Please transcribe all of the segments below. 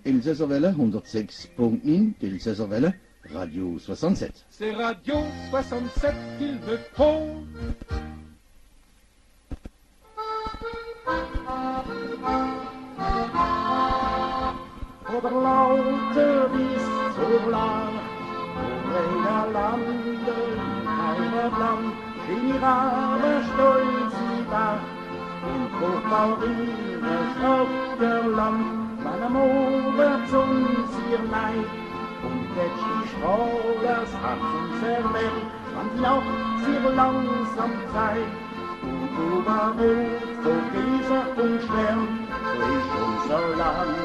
Elsässer 106.9, Elsässer Radio 67. C'est Radio 67 qu'il me faut. Oder lauter ist so lang, wo Lande, keiner Land, in ihrer Stolz da, in Hochbaurinnes auf der Land, man am Oberzunz ihr Neid, und jetzt die Strollers hat uns erwähnt, man lauft sehr langsam Zeit, und überall so Gießer und Stern, so ist unser Land.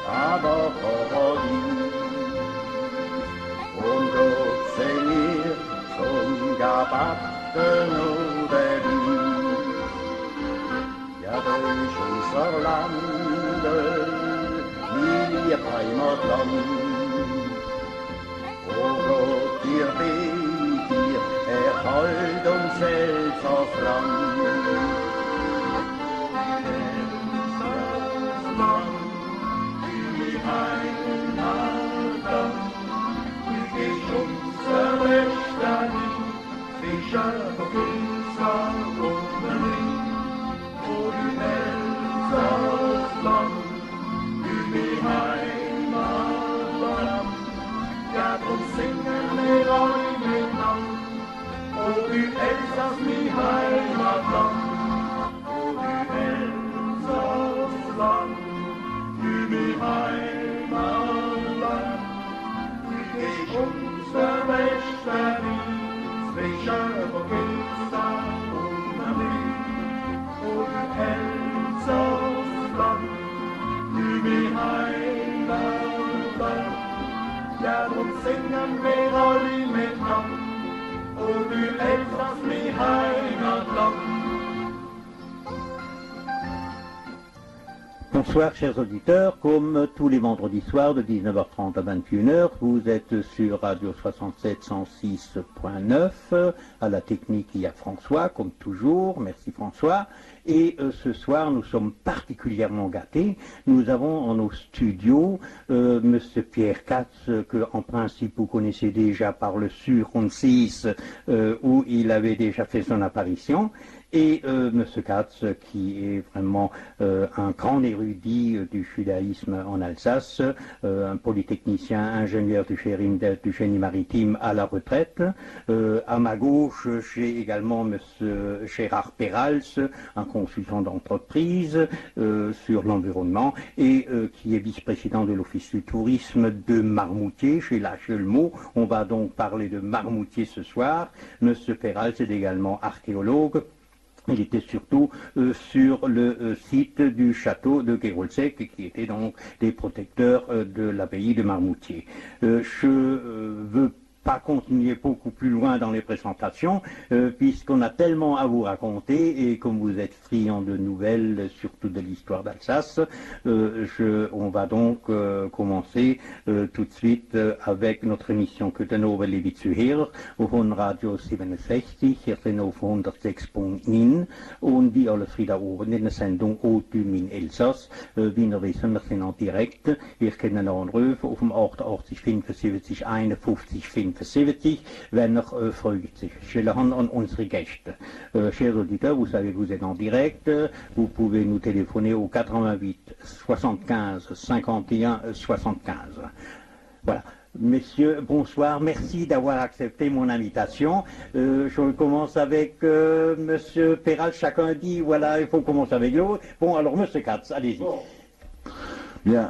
Aber Caroline, und dort sing ihr zum Gabatten oder Wien. Ja, durch unser Land, ihr Heimatland. O Gott, ihr bet ihr, erhalt uns Elsass Land. Singen wir alle miteinander, und du Elsass, mein Heimatland. Bonsoir chers auditeurs, comme tous les vendredis soirs de 19h30 à 21h, vous êtes sur Radio 67 106.9, à la technique il y a François, comme toujours, merci François, et ce soir nous sommes particulièrement gâtés, nous avons en nos studios Monsieur Pierre Katz, que en principe vous connaissez déjà par le Sur 6, où il avait déjà fait son apparition, et M. Katz, qui est vraiment un grand érudit du judaïsme en Alsace, un polytechnicien, ingénieur du génie maritime à la retraite. À ma gauche, j'ai également M. Gérard Perals, un consultant d'entreprise sur l'environnement et qui est vice-président de l'Office du tourisme de Marmoutier. J'ai lâché le mot, on va donc parler de Marmoutier ce soir. M. Perals est également archéologue. Il était surtout sur le site du château de Geroldsek, qui était donc des protecteurs de l'abbaye de Marmoutier. Je veux pas continuer beaucoup plus loin dans les présentations, puisqu'on a tellement à vous raconter, et comme vous êtes friands de nouvelles, surtout de l'histoire d'Alsace, on va donc commencer tout de suite avec notre émission Köthenöver liebe Zuhörer von Radio 67, hier sind auf 106.9 und wie alle Frieda oben in der Sendung Otum in Elsass. Wie ihr wissen, wir sind en direkt, wir können anrufen auf dem 88 75 51 75, wenn ihr Fragen stellen an unsere Gäste. Chers auditeurs, vous savez que vous êtes en direct, vous pouvez nous téléphoner au 88 75 51 75. Voilà. Messieurs, bonsoir, merci d'avoir accepté mon invitation. Je commence avec Monsieur Perral, chacun dit, voilà, il faut commencer avec l'autre. Bon, alors Monsieur Katz, allez-y. Bon. Bien,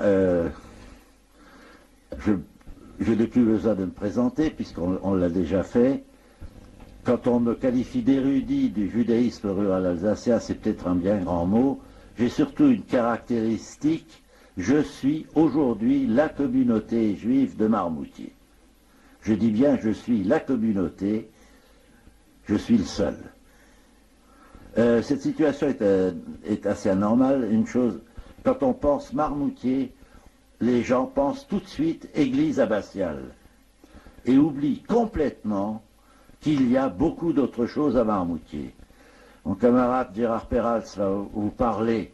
je n'ai plus besoin de me présenter, puisqu'on l'a déjà fait. Quand on me qualifie d'érudit du judaïsme rural alsacien, c'est peut-être un bien grand mot. J'ai surtout une caractéristique. Je suis aujourd'hui la communauté juive de Marmoutier. Je dis bien je suis la communauté, je suis le seul. Cette situation est assez anormale. Une chose, quand on pense Marmoutier, les gens pensent tout de suite église abbatiale et oublient complètement qu'il y a beaucoup d'autres choses à Marmoutier. Mon camarade Gérard Perals va vous parler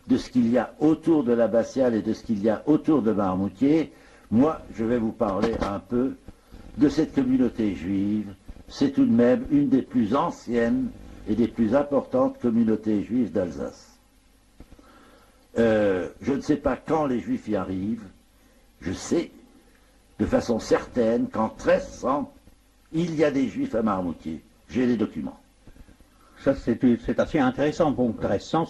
de ce qu'il y a autour de l'abbatiale et de ce qu'il y a autour de Marmoutier, moi, je vais vous parler un peu de cette communauté juive. C'est tout de même une des plus anciennes et des plus importantes communautés juives d'Alsace. Je ne sais pas quand les Juifs y arrivent. Je sais de façon certaine qu'en 1300, il y a des Juifs à Marmoutier. J'ai les documents. Ça, c'est assez intéressant. Bon, 1300,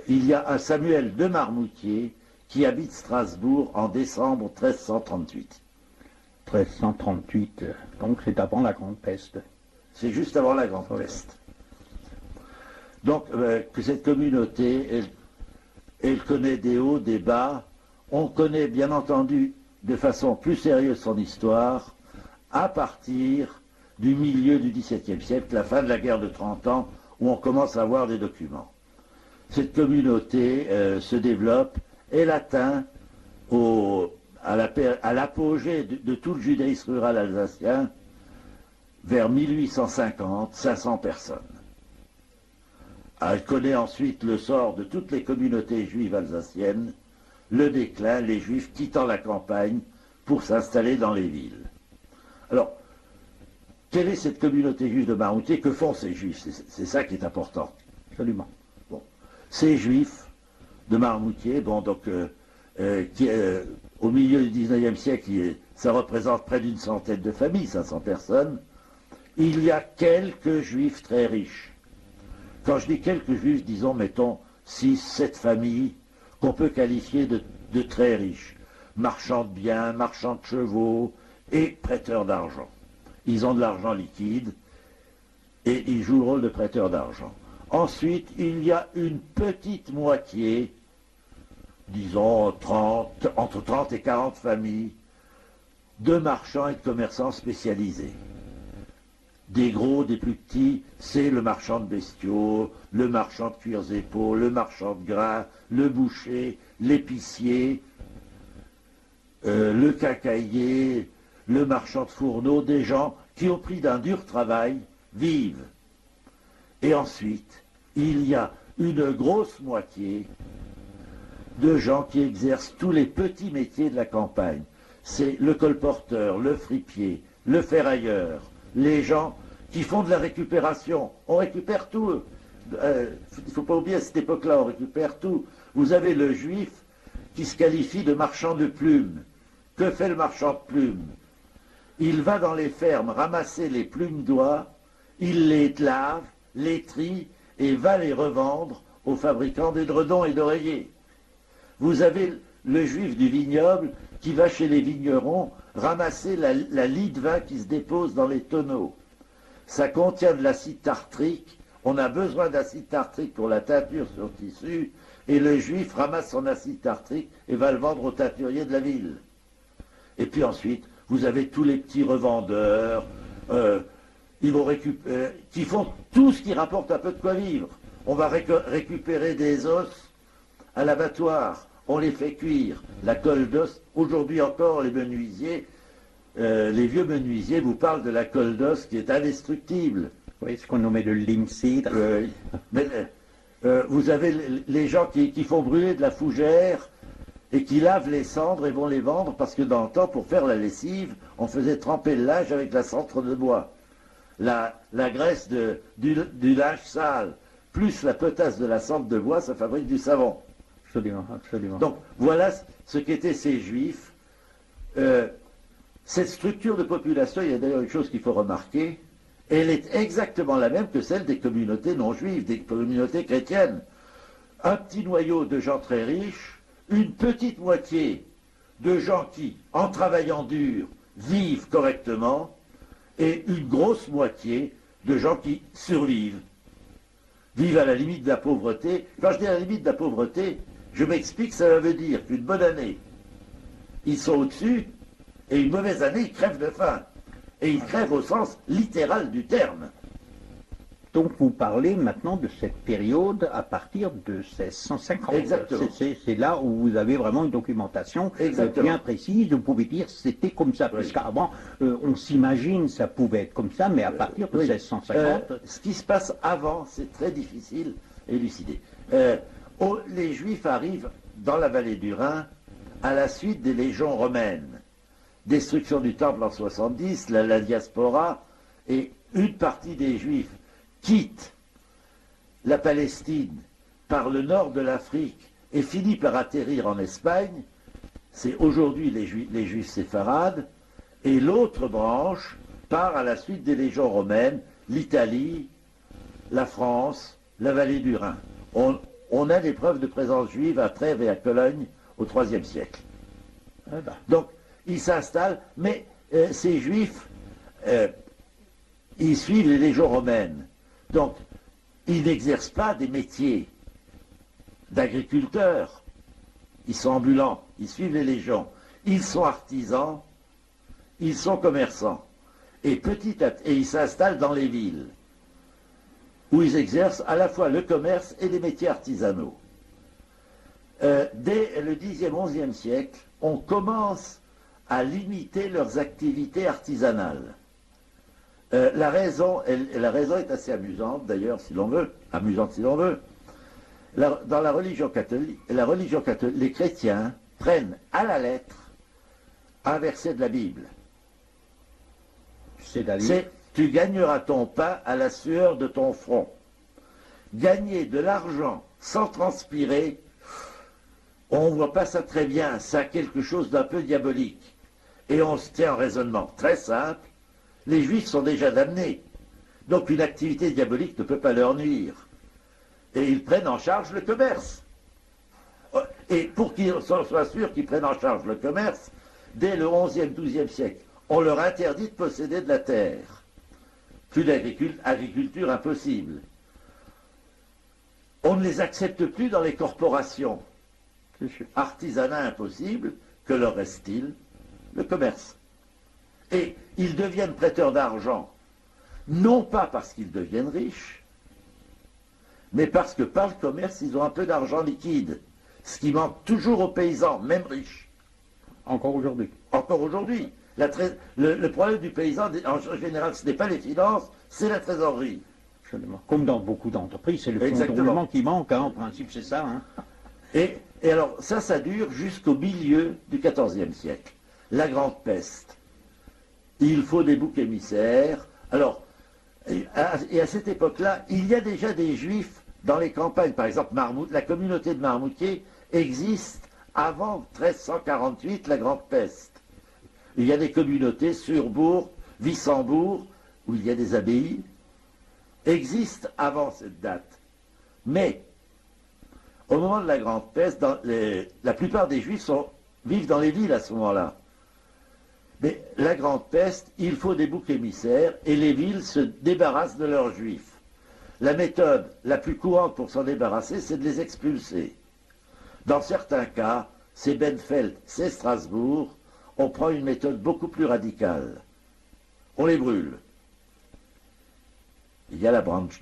il y a un Samuel de Marmoutier qui habite Strasbourg en décembre 1338. 1338, donc c'est avant la Grande Peste. C'est juste avant la Grande Peste. Donc, que cette communauté, elle connaît des hauts, des bas. On connaît bien entendu de façon plus sérieuse son histoire à partir du milieu du XVIIe siècle, la fin de la guerre de 30 ans, où on commence à avoir des documents. Cette communauté se développe, elle atteint à l'apogée de tout le judaïsme rural alsacien vers 1850, 500 personnes. Elle connaît ensuite le sort de toutes les communautés juives alsaciennes, le déclin, les Juifs quittant la campagne pour s'installer dans les villes. Alors, quelle est cette communauté juive de Marmoutier? Que font ces Juifs? C'est ça qui est important. Absolument. Bon. Ces Juifs de Marmoutier, bon, donc, au milieu du XIXe siècle, ça représente près d'une centaine de familles, 500 personnes. Il y a quelques Juifs très riches. Quand je dis quelques Juifs, disons, mettons, 6, 7 familles qu'on peut qualifier de très riches. Marchands de biens, marchands de chevaux et prêteurs d'argent. Ils ont de l'argent liquide et ils jouent le rôle de prêteurs d'argent. Ensuite, il y a une petite moitié, disons entre 30 et 40 familles, de marchands et de commerçants spécialisés. Des gros, des plus petits, c'est le marchand de bestiaux, le marchand de cuirs et peaux, le marchand de grains, le boucher, l'épicier, le quincaillier, le marchand de fourneaux, des gens qui, au prix d'un dur travail, vivent. Et ensuite, il y a une grosse moitié de gens qui exercent tous les petits métiers de la campagne. C'est le colporteur, le fripier, le ferrailleur, les gens qui font de la récupération. On récupère tout. Il ne faut pas oublier, à cette époque-là, on récupère tout. Vous avez le juif qui se qualifie de marchand de plumes. Que fait le marchand de plumes? Il va dans les fermes ramasser les plumes d'oie, il les lave, les trie et va les revendre aux fabricants d'édredons et d'oreillers. Vous avez le juif du vignoble qui va chez les vignerons ramasser la lie de vin qui se dépose dans les tonneaux. Ça contient de l'acide tartrique, on a besoin d'acide tartrique pour la teinture sur tissu, et le juif ramasse son acide tartrique et va le vendre aux teinturiers de la ville. Et puis ensuite, vous avez tous les petits revendeurs qui font tout ce qui rapporte un peu de quoi vivre. On va récupérer des os à l'abattoir, on les fait cuire. La colle d'os, aujourd'hui encore, les menuisiers, les vieux menuisiers vous parlent de la colle d'os qui est indestructible. Oui, ce qu'on nommait le lincidre. Vous avez les gens qui font brûler de la fougère et qui lavent les cendres et vont les vendre parce que dans le temps, pour faire la lessive, on faisait tremper le linge avec la cendre de bois. La graisse du linge sale plus la potasse de la cendre de bois, ça fabrique du savon. Absolument, absolument. Donc voilà ce qu'étaient ces juifs. Cette structure de population, il y a d'ailleurs une chose qu'il faut remarquer, elle est exactement la même que celle des communautés non juives, des communautés chrétiennes. Un petit noyau de gens très riches, une petite moitié de gens qui, en travaillant dur, vivent correctement, et une grosse moitié de gens qui survivent, vivent à la limite de la pauvreté. Quand je dis à la limite de la pauvreté, je m'explique, ça veut dire qu'une bonne année, ils sont au-dessus, et une mauvaise année, ils crèvent de faim. Et ils crèvent au sens littéral du terme. Donc vous parlez maintenant de cette période à partir de 1650. Exactement. C'est là où vous avez vraiment une documentation bien précise. Vous pouvez dire c'était comme ça, oui. Puisqu'avant on s'imagine ça pouvait être comme ça, mais à partir de 1650... ce qui se passe avant, c'est très difficile à élucider. les Juifs arrivent dans la vallée du Rhin à la suite des légions romaines. Destruction du temple en 70, la diaspora, et une partie des Juifs quitte la Palestine par le nord de l'Afrique et finit par atterrir en Espagne. C'est aujourd'hui les Juifs séfarades, et l'autre branche part à la suite des légions romaines, l'Italie, la France, la vallée du Rhin. On a des preuves de présence juive à Trèves et à Cologne au IIIe siècle. Donc, ils s'installent, mais ces Juifs, ils suivent les légions romaines. Donc, ils n'exercent pas des métiers d'agriculteurs. Ils sont ambulants, ils suivent les légions. Ils sont artisans, ils sont commerçants. Et ils s'installent dans les villes, où ils exercent à la fois le commerce et des métiers artisanaux. Dès le Xe, XIe siècle, on commence à limiter leurs activités artisanales. La raison est assez amusante, d'ailleurs, si l'on veut, amusante si l'on veut. Dans la religion catholique, les chrétiens prennent à la lettre un verset de la Bible. C'est « Tu gagneras ton pain à la sueur de ton front ». Gagner de l'argent sans transpirer, on ne voit pas ça très bien, ça a quelque chose d'un peu diabolique. Et on se tient en raisonnement très simple, les Juifs sont déjà damnés, donc une activité diabolique ne peut pas leur nuire. Et ils prennent en charge le commerce. Et pour qu'ils soient sûrs qu'ils prennent en charge le commerce, dès le XIe, XIIe siècle, on leur interdit de posséder de la terre. Plus d'agriculture impossible. On ne les accepte plus dans les corporations. Artisanat impossible, que leur reste-t-il? Le commerce. Et ils deviennent prêteurs d'argent, non pas parce qu'ils deviennent riches, mais parce que par le commerce, ils ont un peu d'argent liquide, ce qui manque toujours aux paysans, même riches. Encore aujourd'hui. Encore aujourd'hui. Le problème du paysan, en général, ce n'est pas les finances, c'est la trésorerie. Absolument. Comme dans beaucoup d'entreprises, c'est le fonds de roulement qui manque, hein, en principe c'est ça. Hein. Et alors, ça dure jusqu'au milieu du XIVe siècle. La grande peste. Il faut des boucs émissaires. Alors, et à cette époque-là, il y a déjà des Juifs dans les campagnes. Par exemple, la communauté de Marmoutier existe avant 1348, la grande peste. Il y a des communautés, Surbourg, Wissembourg, où il y a des abbayes, existent avant cette date. Mais, au moment de la grande peste, la plupart des Juifs vivent dans les villes à ce moment-là. Mais la grande peste, il faut des boucs émissaires et les villes se débarrassent de leurs Juifs. La méthode la plus courante pour s'en débarrasser, c'est de les expulser. Dans certains cas, c'est Benfeld, c'est Strasbourg, on prend une méthode beaucoup plus radicale. On les brûle. Il y a la branche,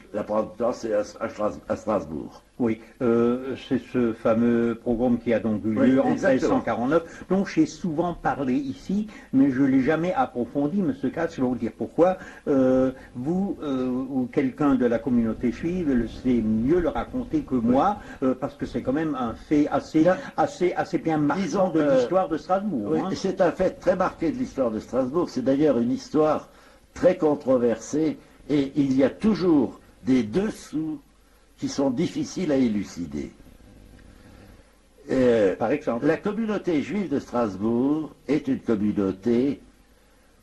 c'est à Strasbourg. Oui, c'est ce fameux programme qui a donc eu lieu en 1349, dont j'ai souvent parlé ici, mais je ne l'ai jamais approfondi, M. Katz, je vais vous dire pourquoi. Vous, ou quelqu'un de la communauté juive, sait mieux le raconter que moi, parce que c'est quand même un fait assez bien marquant de l'histoire de Strasbourg. Oui, hein. C'est un fait très marqué de l'histoire de Strasbourg, c'est d'ailleurs une histoire très controversée, et il y a toujours des dessous qui sont difficiles à élucider. Par exemple, la communauté juive de Strasbourg est une communauté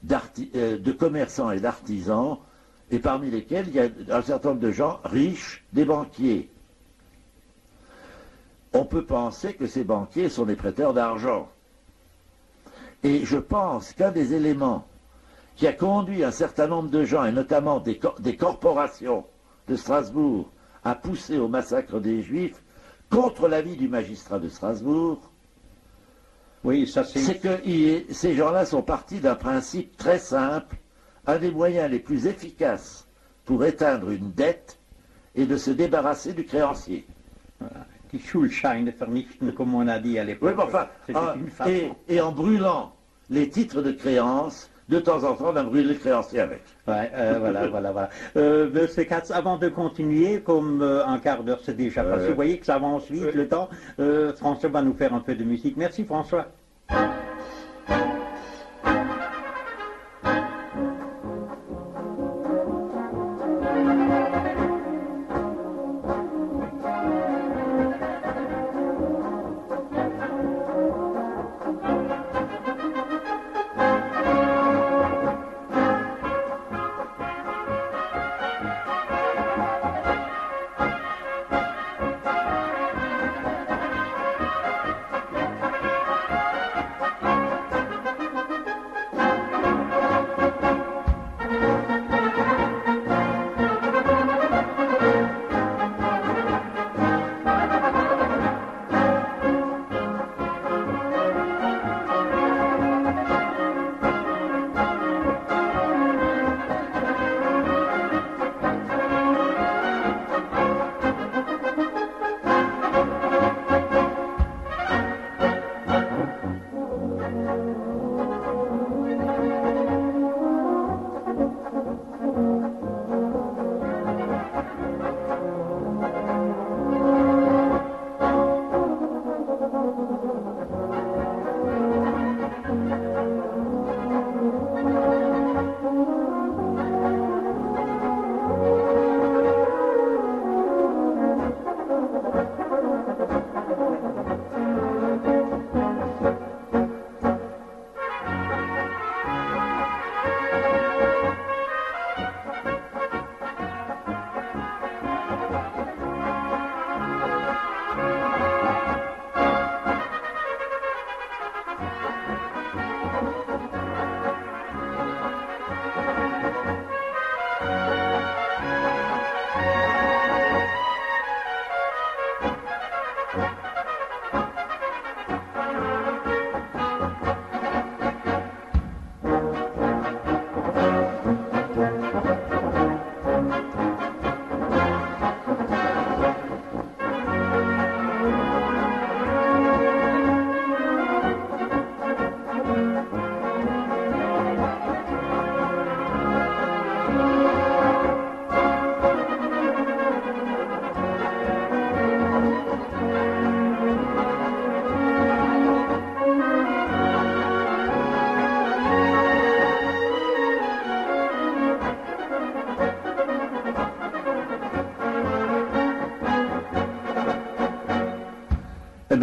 de commerçants et d'artisans, et parmi lesquels il y a un certain nombre de gens riches, des banquiers. On peut penser que ces banquiers sont des prêteurs d'argent. Et je pense qu'un des éléments qui a conduit un certain nombre de gens, et notamment des corporations de Strasbourg, à pousser au massacre des Juifs, contre l'avis du magistrat de Strasbourg, oui, c'est que ces gens-là sont partis d'un principe très simple. Un des moyens les plus efficaces pour éteindre une dette est de se débarrasser du créancier. Voilà. Die Schuldscheine vernichten, comme on a dit à l'époque. Oui, mais enfin, et en brûlant les titres de créance, de temps en temps, on a brûlé le créancier avec. Ouais, voilà. Monsieur Katz, avant de continuer, comme un quart d'heure c'est déjà passé, vous voyez que ça avance vite le temps, François va nous faire un peu de musique. Merci François.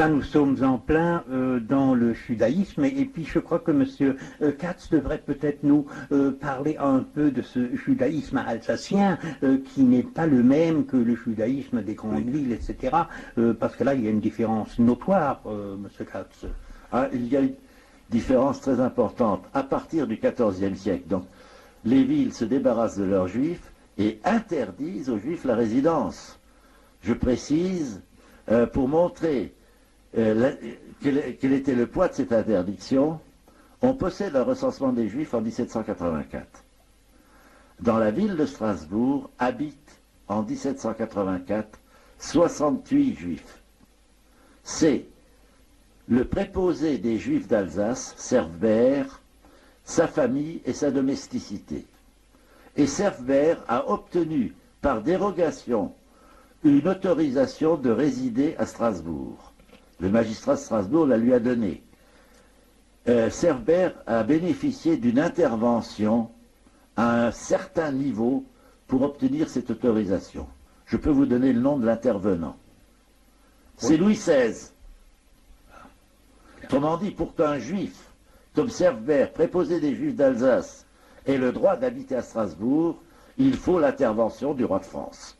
Nous sommes en plein dans le judaïsme et puis je crois que M. Katz devrait peut-être nous parler un peu de ce judaïsme alsacien qui n'est pas le même que le judaïsme des grandes villes, etc. Parce que là, il y a une différence notoire, M. Katz. Ah, il y a une différence très importante. À partir du XIVe siècle, donc, les villes se débarrassent de leurs juifs et interdisent aux juifs la résidence. Je précise, pour montrer quel était le poids de cette interdiction, on possède un recensement des Juifs en 1784. Dans la ville de Strasbourg habitent en 1784 68 Juifs. C'est le préposé des Juifs d'Alsace, Serfbert, sa famille et sa domesticité. Et Serfbert a obtenu par dérogation une autorisation de résider à Strasbourg. Le magistrat de Strasbourg la lui a donnée. Serfbert a bénéficié d'une intervention à un certain niveau pour obtenir cette autorisation. Je peux vous donner le nom de l'intervenant. C'est Louis XVI. Autrement dit, pour qu'un juif comme Serfbert, préposé des Juifs d'Alsace, ait le droit d'habiter à Strasbourg, il faut l'intervention du roi de France.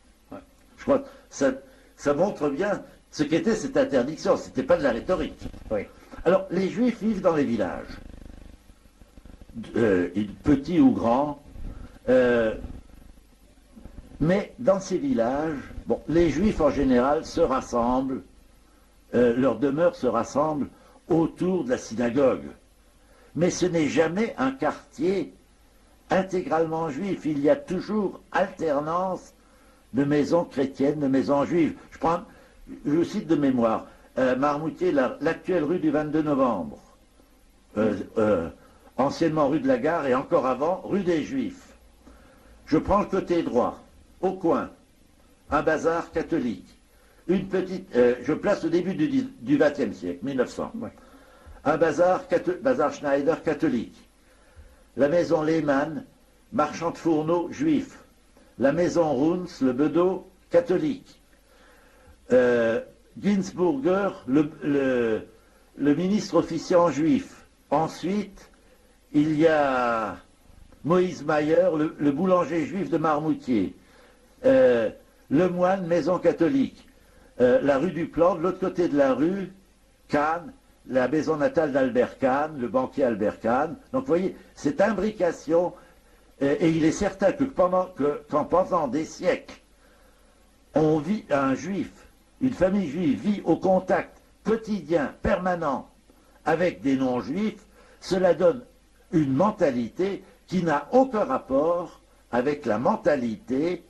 Je crois que ça montre bien ce qu'était cette interdiction, ce n'était pas de la rhétorique. Oui. Alors, les Juifs vivent dans les villages, petits ou grands, mais dans ces villages, bon, les Juifs en général se rassemblent, leur demeure se rassemble autour de la synagogue. Mais ce n'est jamais un quartier intégralement juif, il y a toujours alternance de maisons chrétiennes, de maisons juives. Je cite de mémoire, Marmoutier, l'actuelle rue du 22 novembre. anciennement rue de la Gare et encore avant, rue des Juifs. Je prends le côté droit, au coin, un bazar catholique. Une petite, je place au début du XXe siècle, 1900. Ouais. Un bazar Schneider catholique. La maison Lehmann, marchand de fourneaux juif. La maison Runz, le bedeau catholique. Ginsburger, le ministre officiant juif. Ensuite, il y a Moïse Mayer, le boulanger juif de Marmoutier. Le moine, maison catholique. La rue du Plan, de l'autre côté de la rue, Kahn, la maison natale d'Albert Kahn, le banquier Albert Kahn. Donc vous voyez, cette imbrication, et il est certain que pendant des siècles, on vit, un juif, une famille juive vit au contact quotidien, permanent, avec des non-juifs, cela donne une mentalité qui n'a aucun rapport avec la mentalité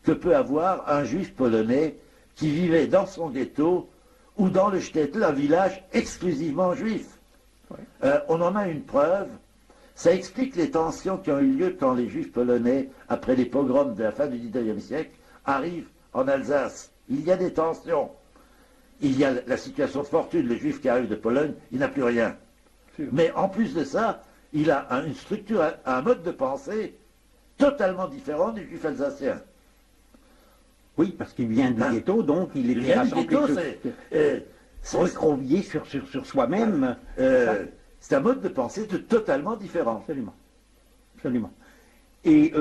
que peut avoir un juif polonais qui vivait dans son ghetto ou dans le shtetl, un village exclusivement juif. Ouais. On en a une preuve. Ça explique les tensions qui ont eu lieu quand les juifs polonais, après les pogroms de la fin du XIXe siècle, arrivent en Alsace. Il y a des tensions. Il y a la situation de fortune. Le juif qui arrive de Pologne, il n'a plus rien. Mais en plus de ça, il a une structure, un mode de pensée totalement différent du juif alsacien. Oui, parce qu'il vient du ghetto, donc il était recroquevillé sur soi-même. C'est un mode de pensée totalement différent. Absolument. Absolument. Et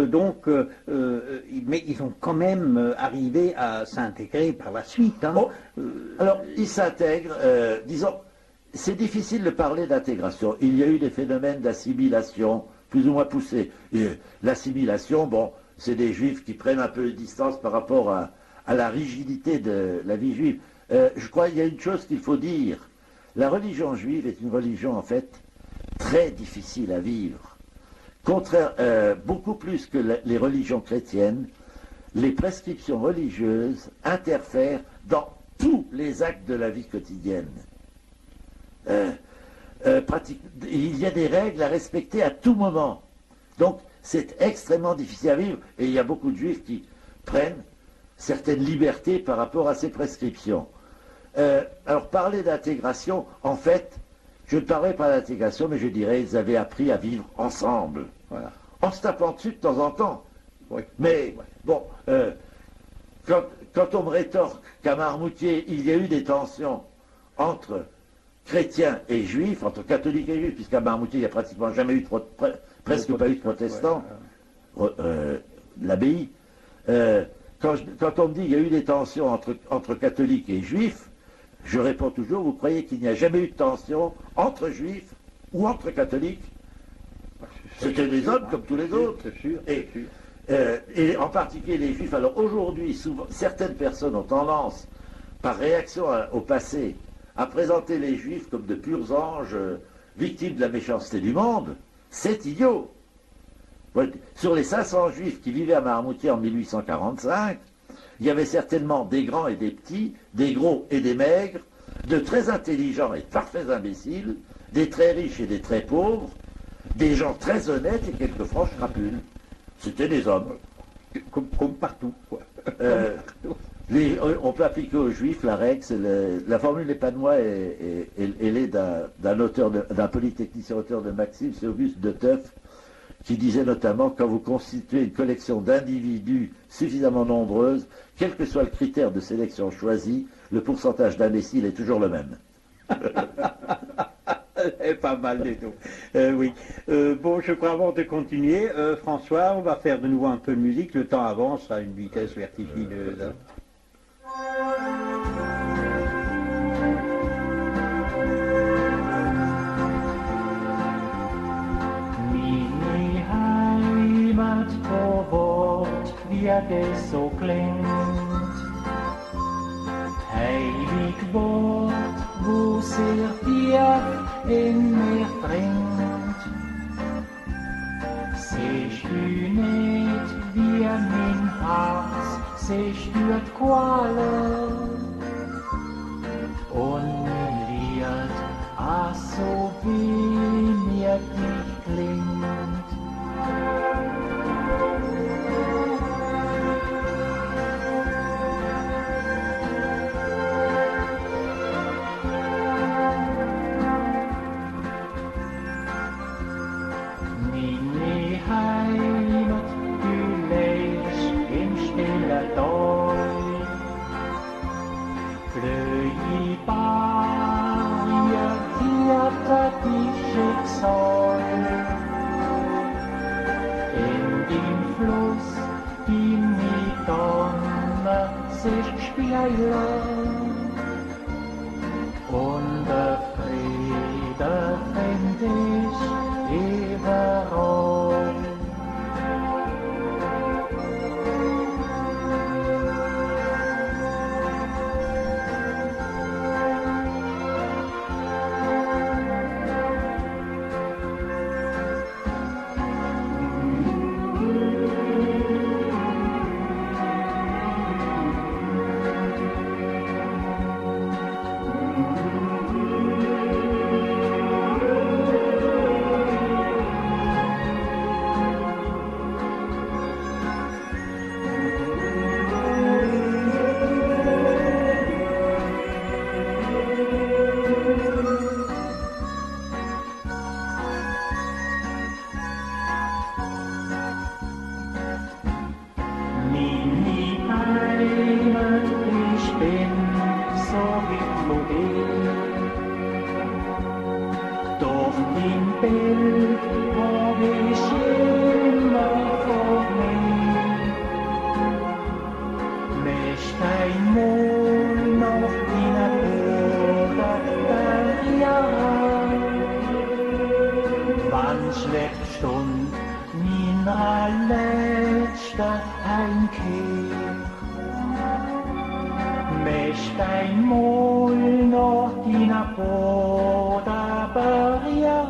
mais ils ont quand même arrivé à s'intégrer par la suite. Hein. Alors, ils s'intègrent, disons, c'est difficile de parler d'intégration. Il y a eu des phénomènes d'assimilation plus ou moins poussés. L'assimilation, bon, c'est des juifs qui prennent un peu de distance par rapport à la rigidité de la vie juive. Je crois qu'il y a une chose qu'il faut dire. La religion juive est une religion, en fait, très difficile à vivre. Beaucoup plus que les religions chrétiennes, les prescriptions religieuses interfèrent dans tous les actes de la vie quotidienne. Il y a des règles à respecter à tout moment. Donc, c'est extrêmement difficile à vivre et il y a beaucoup de juifs qui prennent certaines libertés par rapport à ces prescriptions. Alors, parler d'intégration, en fait, je ne parlerai pas d'intégration, mais je dirais qu'ils avaient appris à vivre ensemble. Voilà. En se tapant dessus de temps en temps. Oui. Mais, bon, quand on me rétorque qu'à Marmoutier, il y a eu des tensions entre chrétiens et juifs, entre catholiques et juifs, puisqu'à Marmoutier, il n'y a pratiquement jamais eu presque pas eu de protestants, l'abbaye. Quand on me dit qu'il y a eu des tensions entre catholiques et juifs, je réponds toujours, vous croyez qu'il n'y a jamais eu de tension entre juifs ou entre catholiques? C'était des hommes comme tous les autres. Et en particulier les juifs. Alors aujourd'hui, certaines personnes ont tendance, par réaction au passé, à présenter les juifs comme de purs anges, victimes de la méchanceté du monde. C'est idiot. Sur les 500 juifs qui vivaient à Marmoutier en 1845, il y avait certainement des grands et des petits, des gros et des maigres, de très intelligents et de parfaits imbéciles, des très riches et des très pauvres, des gens très honnêtes et quelques franches crapules. C'était des hommes. Comme partout, quoi. On peut appliquer aux juifs la règle, la formule n'est pas de moi, elle est d'un polytechnicien auteur de Maxime, c'est Auguste de Teuf, qui disait notamment, quand vous constituez une collection d'individus suffisamment nombreuse, quel que soit le critère de sélection choisi, le pourcentage d'imbéciles est toujours le même. Pas mal du tout. Oui. Bon, je crois avant de continuer, François, on va faire de nouveau un peu de musique. Le temps avance à une vitesse vertigineuse. Hein. Vor Wort, wie es so klingt. Heilig Wort, wo sehr tief in mir dringt. Siehst du nicht, wie mein Herz sich spürt Qualen und mir liert, ach so wie mir dich Bild hab ich immer vor mir. Möcht einmal noch in der Bude ja, wann schläft Stund minner letzter Heimkehr. Möcht einmal noch in der Bude ja,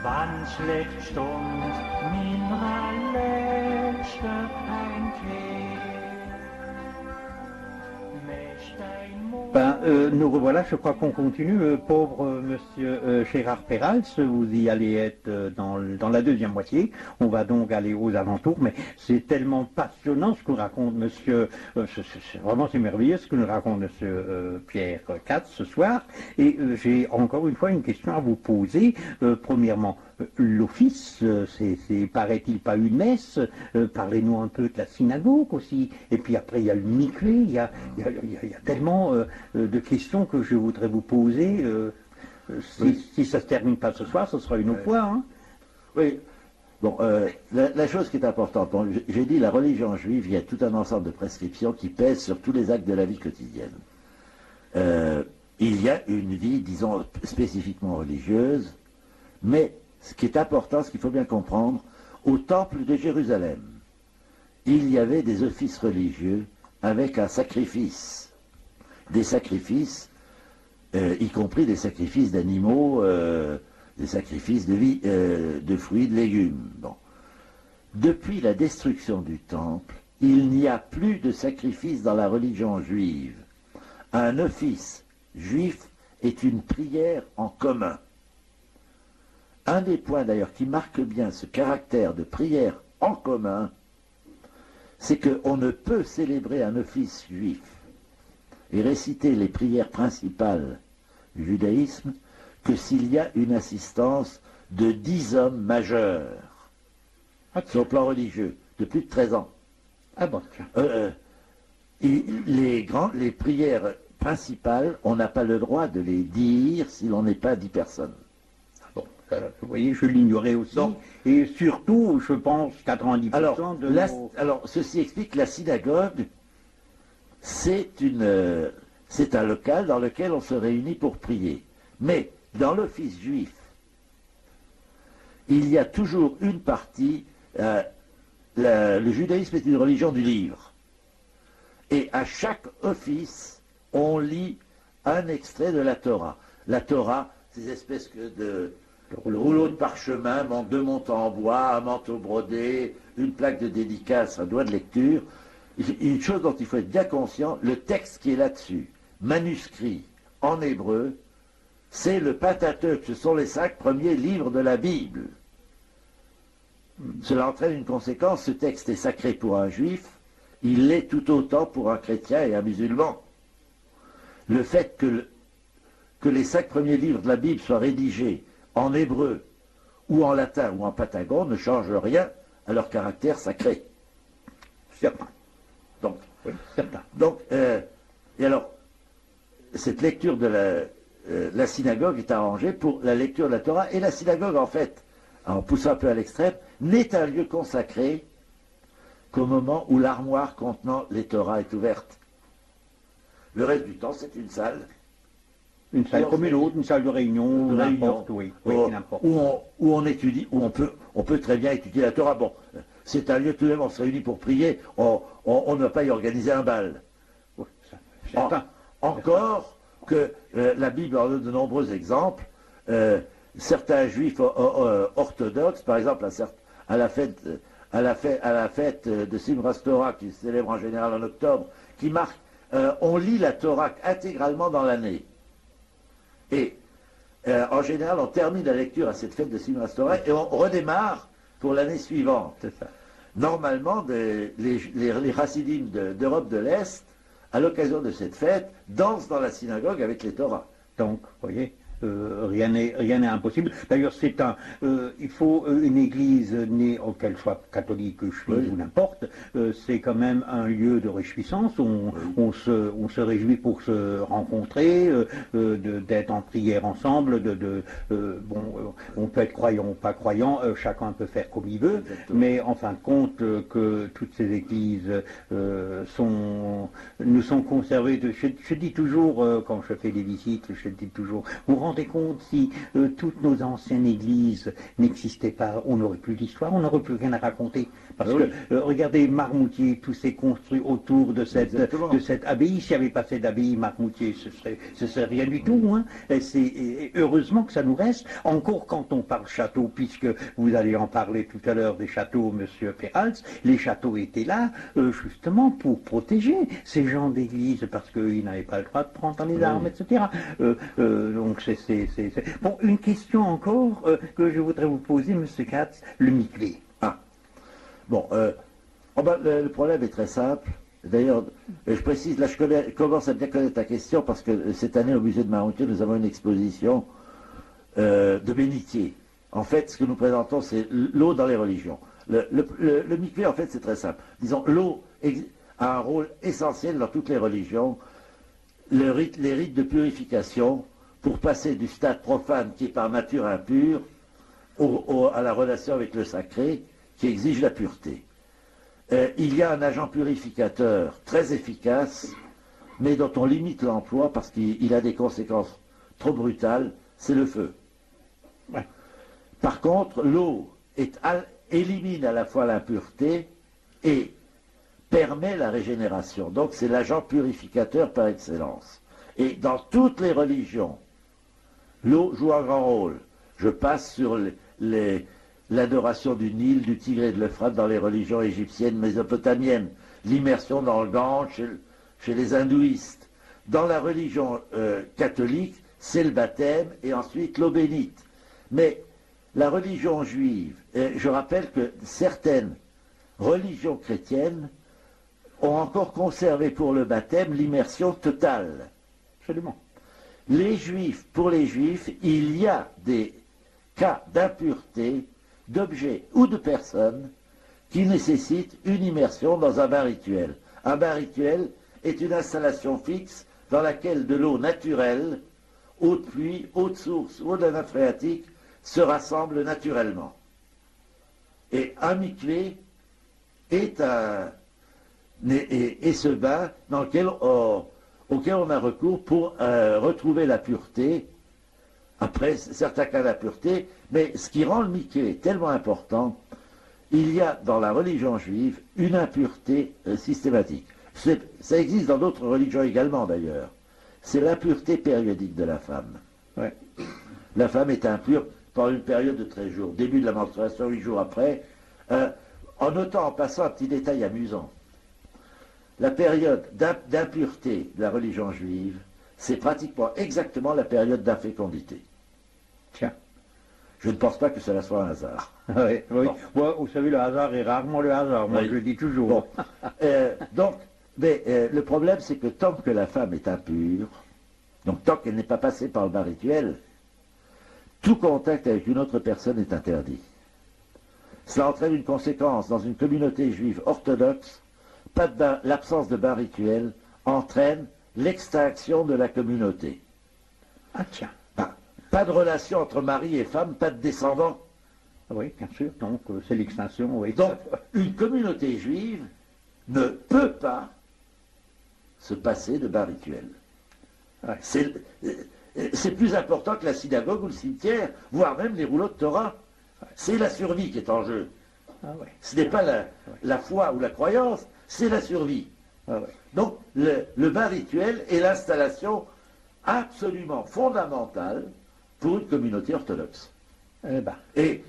wann schläft Stund minner letzter Heimkehr. Möcht einmal. Nous revoilà, je crois qu'on continue. Pauvre monsieur Gérard Perals, vous y allez être dans la deuxième moitié. On va donc aller aux alentours, mais c'est tellement passionnant ce que raconte monsieur, vraiment c'est merveilleux ce que nous raconte monsieur Pierre Katz ce soir. Et j'ai encore une fois une question à vous poser. Premièrement, l'office, c'est paraît-il pas une messe. Parlez-nous un peu de la synagogue aussi. Et puis après il y a le mikvé, il y a tellement de questions que je voudrais vous poser. Si ça se termine pas ce soir, ce sera une autre fois. Hein. Oui. Bon, la chose qui est importante, bon, j'ai dit la religion juive, il y a tout un ensemble de prescriptions qui pèsent sur tous les actes de la vie quotidienne. Il y a une vie, disons, spécifiquement religieuse, mais ce qui est important, ce qu'il faut bien comprendre, au temple de Jérusalem, il y avait des offices religieux avec un sacrifice. Des sacrifices, y compris des sacrifices d'animaux, des sacrifices de fruits, de légumes. Bon. Depuis la destruction du temple, il n'y a plus de sacrifice dans la religion juive. Un office juif est une prière en commun. Un des points d'ailleurs qui marque bien ce caractère de prière en commun, c'est qu'on ne peut célébrer un office juif et réciter les prières principales du judaïsme que s'il y a une assistance de 10 hommes majeurs sur le plan religieux, de plus de 13 ans. Ah bon, les prières principales, on n'a pas le droit de les dire si l'on n'est pas 10 personnes. Bon, vous voyez, je l'ignorais aussi. Donc, et surtout, je pense, 90% alors, ceci explique que la synagogue, c'est un local dans lequel on se réunit pour prier. Mais dans l'office juif, il y a toujours une partie, le judaïsme est une religion du livre. Et à chaque office, on lit un extrait de la Torah. La Torah, ces espèces de rouleaux de parchemin, deux montants en bois, un manteau brodé, une plaque de dédicace, un doigt de lecture. Une chose dont il faut être bien conscient, le texte qui est là-dessus, manuscrit en hébreu, c'est le Pentateuque, ce sont les 5 premiers livres de la Bible. Cela entraîne une conséquence, ce texte est sacré pour un juif, il l'est tout autant pour un chrétien et un musulman. Le fait que les 5 premiers livres de la Bible soient rédigés en hébreu, ou en latin, ou en patagon, ne change rien à leur caractère sacré. Certain. Donc, oui, certain. Donc, et alors, cette lecture de la synagogue est arrangée pour la lecture de la Torah, et la synagogue, en fait, en poussant un peu à l'extrême, n'est un lieu consacré qu'au moment où l'armoire contenant les Torahs est ouverte. Le reste du temps, c'est une salle. Une salle comme une autre, une salle de réunion, n'importe, oui, n'importe. Où on étudie, où on peut très bien étudier la Torah. Bon, c'est un lieu tout de même, on se réunit pour prier, on ne va pas y organiser un bal. Oui, ça, encore que la Bible en donne de nombreux exemples. Certains juifs orthodoxes, par exemple à la fête de Simras Torah, qui se célèbre en général en octobre, qui marque, on lit la Torah intégralement dans l'année. Et en général, on termine la lecture à cette fête de Simras Torah et on redémarre pour l'année suivante. C'est ça. Normalement, les chassidim d'Europe de l'Est, à l'occasion de cette fête, dansent dans la synagogue avec les Torahs. Donc, vous voyez, rien n'est impossible. D'ailleurs, il faut une église née, qu'elle soit catholique, juive ou n'importe, c'est quand même un lieu de réjouissance. On se réjouit pour se rencontrer, d'être en prière ensemble. On peut être croyant ou pas croyant, chacun peut faire comme il veut. Exactement. Mais en fin de compte, que toutes ces églises nous sont conservées. Je dis toujours, quand je fais des visites, je dis toujours, vous vous rendez compte si toutes nos anciennes églises n'existaient pas, on n'aurait plus d'histoire, on n'aurait plus rien à raconter. Parce que, regardez, Marmoutier, tout s'est construit autour de cette abbaye. S'il n'y avait pas cette abbaye, Marmoutier, ce serait rien du tout. Hein. Et heureusement que ça nous reste. Encore quand on parle château, puisque vous allez en parler tout à l'heure des châteaux, Monsieur Peraltz, les châteaux étaient là, justement, pour protéger ces gens d'église, parce qu'ils n'avaient pas le droit de prendre les armes, etc. Donc, Bon, une question encore que je voudrais vous poser, Monsieur Katz, le mikvé. Bon, le problème est très simple. D'ailleurs, je précise, là je commence à bien connaître ta question parce que cette année au musée de Marmoutier, nous avons une exposition de bénitier. En fait, ce que nous présentons, c'est l'eau dans les religions. Le mikvé, en fait, c'est très simple. Disons, l'eau a un rôle essentiel dans toutes les religions. Les rites de purification pour passer du stade profane qui est par nature impur à la relation avec le sacré qui exige la pureté. Il y a un agent purificateur très efficace, mais dont on limite l'emploi parce qu'il a des conséquences trop brutales, c'est le feu. Ouais. Par contre, l'eau élimine à la fois l'impureté et permet la régénération. Donc c'est l'agent purificateur par excellence. Et dans toutes les religions, l'eau joue un grand rôle. Je passe sur l'adoration du Nil, du Tigre et de l'Euphrate dans les religions égyptiennes, mésopotamiennes, l'immersion dans le Gange chez les hindouistes. Dans la religion catholique, c'est le baptême et ensuite l'eau bénite. Mais la religion juive, je rappelle que certaines religions chrétiennes ont encore conservé pour le baptême l'immersion totale. Absolument. Pour les juifs, il y a des cas d'impureté d'objets ou de personnes qui nécessitent une immersion dans un bain rituel. Un bain rituel est une installation fixe dans laquelle de l'eau naturelle, eau de pluie, eau de source, eau de la nappe phréatique se rassemblent naturellement. Et un mikvé est ce bain auquel on a recours pour retrouver la pureté. Après, certains cas d'impureté, mais ce qui rend le mikvé tellement important, il y a dans la religion juive une impureté systématique. Ça existe dans d'autres religions également d'ailleurs. C'est l'impureté périodique de la femme. Ouais. La femme est impure pendant une période de 13 jours. Début de la menstruation, 8 jours après. En notant, en passant un petit détail amusant, la période d'impureté de la religion juive, c'est pratiquement exactement la période d'infécondité. Tiens. Je ne pense pas que cela soit un hasard. Oui, oui. Bon. Ouais, vous savez, le hasard est rarement le hasard, moi je le dis toujours. Bon. Le problème, c'est que tant que la femme est impure, donc tant qu'elle n'est pas passée par le bain rituel, tout contact avec une autre personne est interdit. Cela entraîne une conséquence dans une communauté juive orthodoxe. L'absence de bain rituel entraîne l'extinction de la communauté. Ah tiens. Pas de relation entre mari et femme, pas de descendants. Oui, bien sûr, donc c'est l'extinction, oui. Donc, une communauté juive ne peut pas se passer de bain rituel. Ouais. C'est plus important que la synagogue ou le cimetière, voire même les rouleaux de Torah. Ouais. C'est la survie qui est en jeu. Ah ouais. Ce n'est pas la foi ou la croyance, c'est la survie. Ah ouais. Donc, le bain rituel est l'installation absolument fondamentale pour une communauté orthodoxe. Et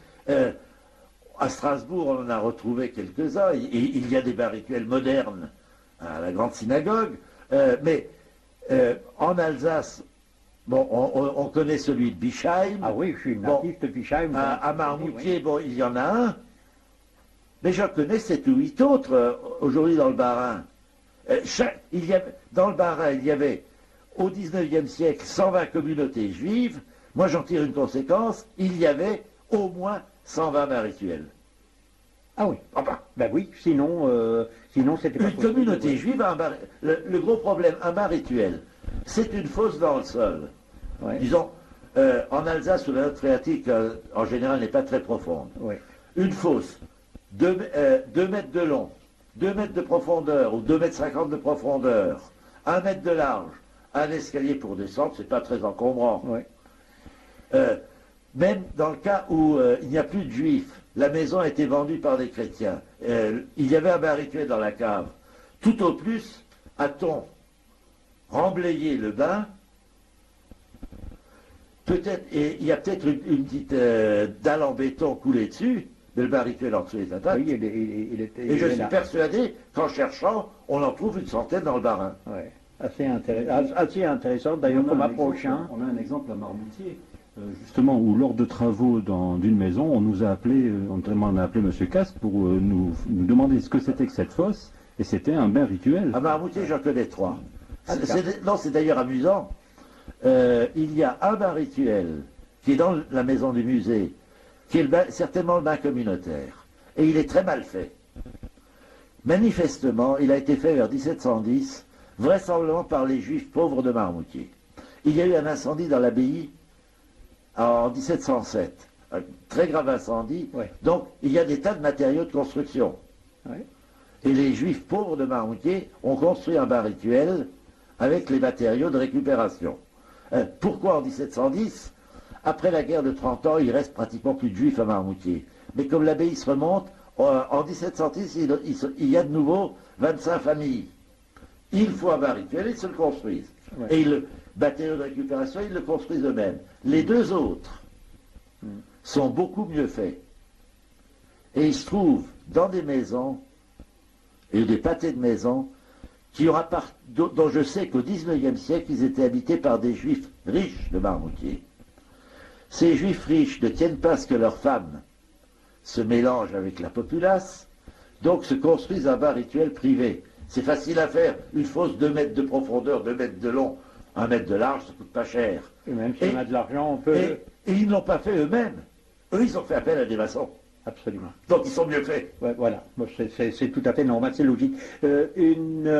à Strasbourg, on en a retrouvé quelques-uns. Il y a des bains rituels modernes à la grande synagogue. Mais en Alsace, bon, on connaît celui de Bischheim. Ah oui, je suis natif de Bischheim. À Marmoutier, oui. Bon, il y en a un. Mais j'en connais 7 ou 8 autres aujourd'hui dans le Bas-Rhin. Dans le Bas-Rhin, il y avait au XIXe siècle 120 communautés juives. Moi, j'en tire une conséquence, il y avait au moins 120 bains rituels. Ah oui. Enfin, Ben oui, sinon c'était pas une possible. communauté juive a un bain, le gros problème, un bain rituel, c'est une fosse dans le sol. Ouais. Disons, en Alsace, où la nappe phréatique, en général, n'est pas très profonde. Ouais. Une fosse, 2 mètres de long, 2 mètres de profondeur, ou 2,50 m de profondeur, 1 mètre de large, un escalier pour descendre, c'est pas très encombrant. Ouais. Même dans le cas où il n'y a plus de juifs, la maison a été vendue par des chrétiens, il y avait un bain rituel dans la cave. Tout au plus, a-t-on remblayé le bain, peut-être, et il y a peut-être une petite dalle en béton coulée dessus, mais le bain rituel en dessous est intact. Oui, il était. Et je suis persuadé qu'en cherchant, on en trouve une centaine dans le barin. Ouais. Assez intéressant, d'ailleurs, comme approche. On a un exemple à Marmoutier, justement, où lors de travaux d'une maison, on nous a appelé, on a appelé M. Casse pour nous demander ce que c'était que cette fosse, et c'était un bain rituel. À Marmoutier, j'en connais 3. Non, c'est d'ailleurs amusant. Il y a un bain rituel qui est dans la maison du musée, qui est certainement le bain communautaire. Et il est très mal fait. Manifestement, il a été fait vers 1710, vraisemblablement par les juifs pauvres de Marmoutier. Il y a eu un incendie dans l'abbaye en 1707. Un très grave incendie. Ouais. Donc, il y a des tas de matériaux de construction. Ouais. Et les juifs pauvres de Marmoutier ont construit un bain rituel avec les matériaux de récupération. Pourquoi en 1710? Après la guerre de 30 ans, il reste pratiquement plus de juifs à Marmoutier. Mais comme l'abbaye se remonte, en 1710, il y a de nouveau 25 familles. Il faut un bain rituel, ils se le construisent. Ouais. Et le matériau de récupération, ils le construisent eux-mêmes. Les deux autres sont beaucoup mieux faits. Et ils se trouvent dans des maisons, et des pâtés de maisons, dont je sais qu'au XIXe siècle, ils étaient habités par des juifs riches de Marmoutier. Ces juifs riches ne tiennent pas à ce que leurs femmes se mélangent avec la populace, donc se construisent un bain rituel privé. C'est facile à faire, une fosse 2 mètres de profondeur, 2 mètres de long, 1 mètre de large, ça coûte pas cher. Et même si on a de l'argent, on peut... Et ils ne l'ont pas fait eux-mêmes. Eux, ils ont fait appel à des maçons. Absolument. Donc ils sont mieux faits. Ouais, voilà, c'est tout à fait normal, c'est logique. Une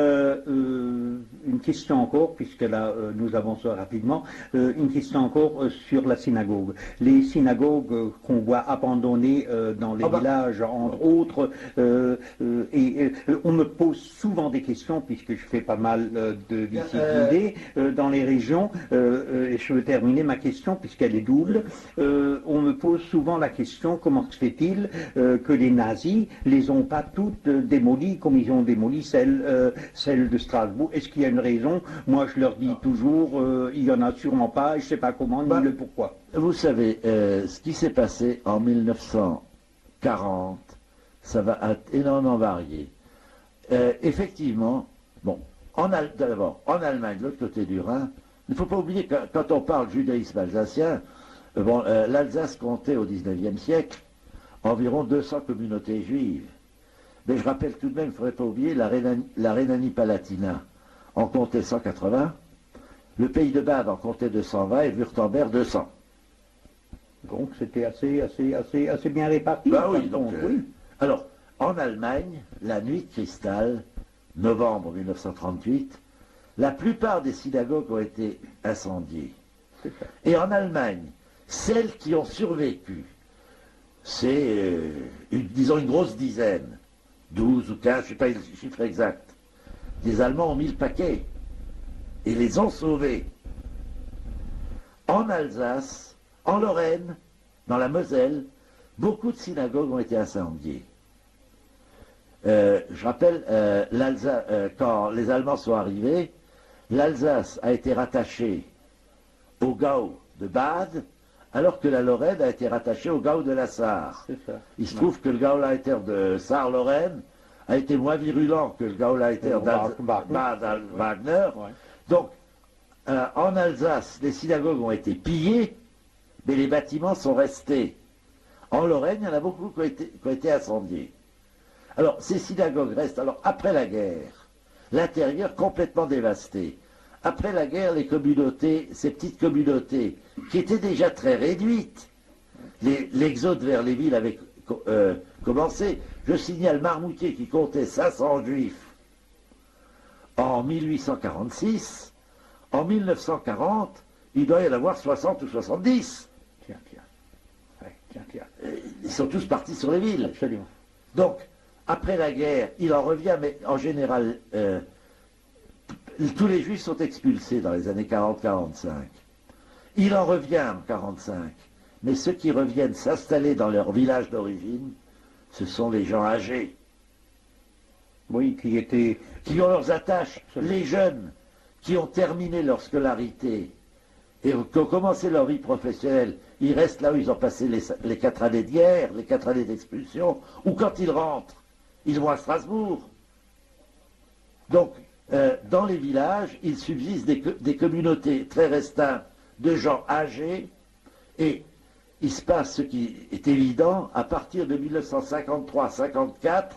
question encore, puisque là nous avançons rapidement, une question encore sur la synagogue. Les synagogues qu'on voit abandonnées dans les villages, entre autres, on me pose souvent des questions, puisque je fais pas mal de visites guidées dans les régions, et je veux terminer ma question, puisqu'elle est double. On me pose souvent la question, comment se fait-il que les nazis les ont pas toutes démolies comme ils ont démoli celles de Strasbourg? Est-ce qu'il y a une raison? Moi je leur dis toujours, il n'y en a sûrement pas, je ne sais pas comment, ni le pourquoi. Vous savez, ce qui s'est passé en 1940, ça va énormément varier. Effectivement, bon, d'abord, en Allemagne, de l'autre côté du Rhin, il ne faut pas oublier que quand on parle judaïsme alsacien, l'Alsace comptait au XIXe siècle environ 200 communautés juives. Mais je rappelle tout de même, il ne faudrait pas oublier, la Rhénanie-Palatinat en comptait 180, le Pays de Bade en comptait 220 et Württemberg 200. Donc c'était assez bien réparti. Ben oui, donc, oui. Alors, en Allemagne, la nuit de cristal, novembre 1938, la plupart des synagogues ont été incendiées. Et en Allemagne, celles qui ont survécu, c'est, disons, une grosse dizaine, 12 ou 15, je ne sais pas le chiffre exact. Les Allemands ont mis le paquet et les ont sauvés. En Alsace, en Lorraine, dans la Moselle, beaucoup de synagogues ont été incendiées. Je rappelle, quand les Allemands sont arrivés, l'Alsace a été rattachée au Gau de Bade, alors que la Lorraine a été rattachée au Gau de la Sarre. Il se trouve que le Gauleiter de Sarre-Lorraine a été moins virulent que le Gauleiter Bade-Wagner. Ouais. Donc, en Alsace, les synagogues ont été pillées, mais les bâtiments sont restés. En Lorraine, il y en a beaucoup qui ont été incendiés. Alors, ces synagogues restent, alors après la guerre, l'intérieur complètement dévasté. après la guerre, les communautés, ces petites communautés, qui étaient déjà très réduites, l'exode vers les villes avait commencé. Je signale Marmoutier qui comptait 500 juifs en 1846. En 1940, il doit y en avoir 60 ou 70. Tiens. Ouais, tiens. Ils sont tous partis sur les villes. Absolument. Donc, après la guerre, il en revient, mais en général, tous les juifs sont expulsés dans les années 40-45. Il en revient en 45. Mais ceux qui reviennent s'installer dans leur village d'origine, ce sont les gens âgés. Oui, qui ont leurs attaches. Les jeunes qui ont terminé leur scolarité et qui ont commencé leur vie professionnelle, ils restent là où ils ont passé les 4 années de guerre, les 4 années d'expulsion, ou quand ils rentrent, ils vont à Strasbourg. Donc, dans les villages, il subsiste des communautés très restreintes de gens âgés, et il se passe ce qui est évident, à partir de 1953-54,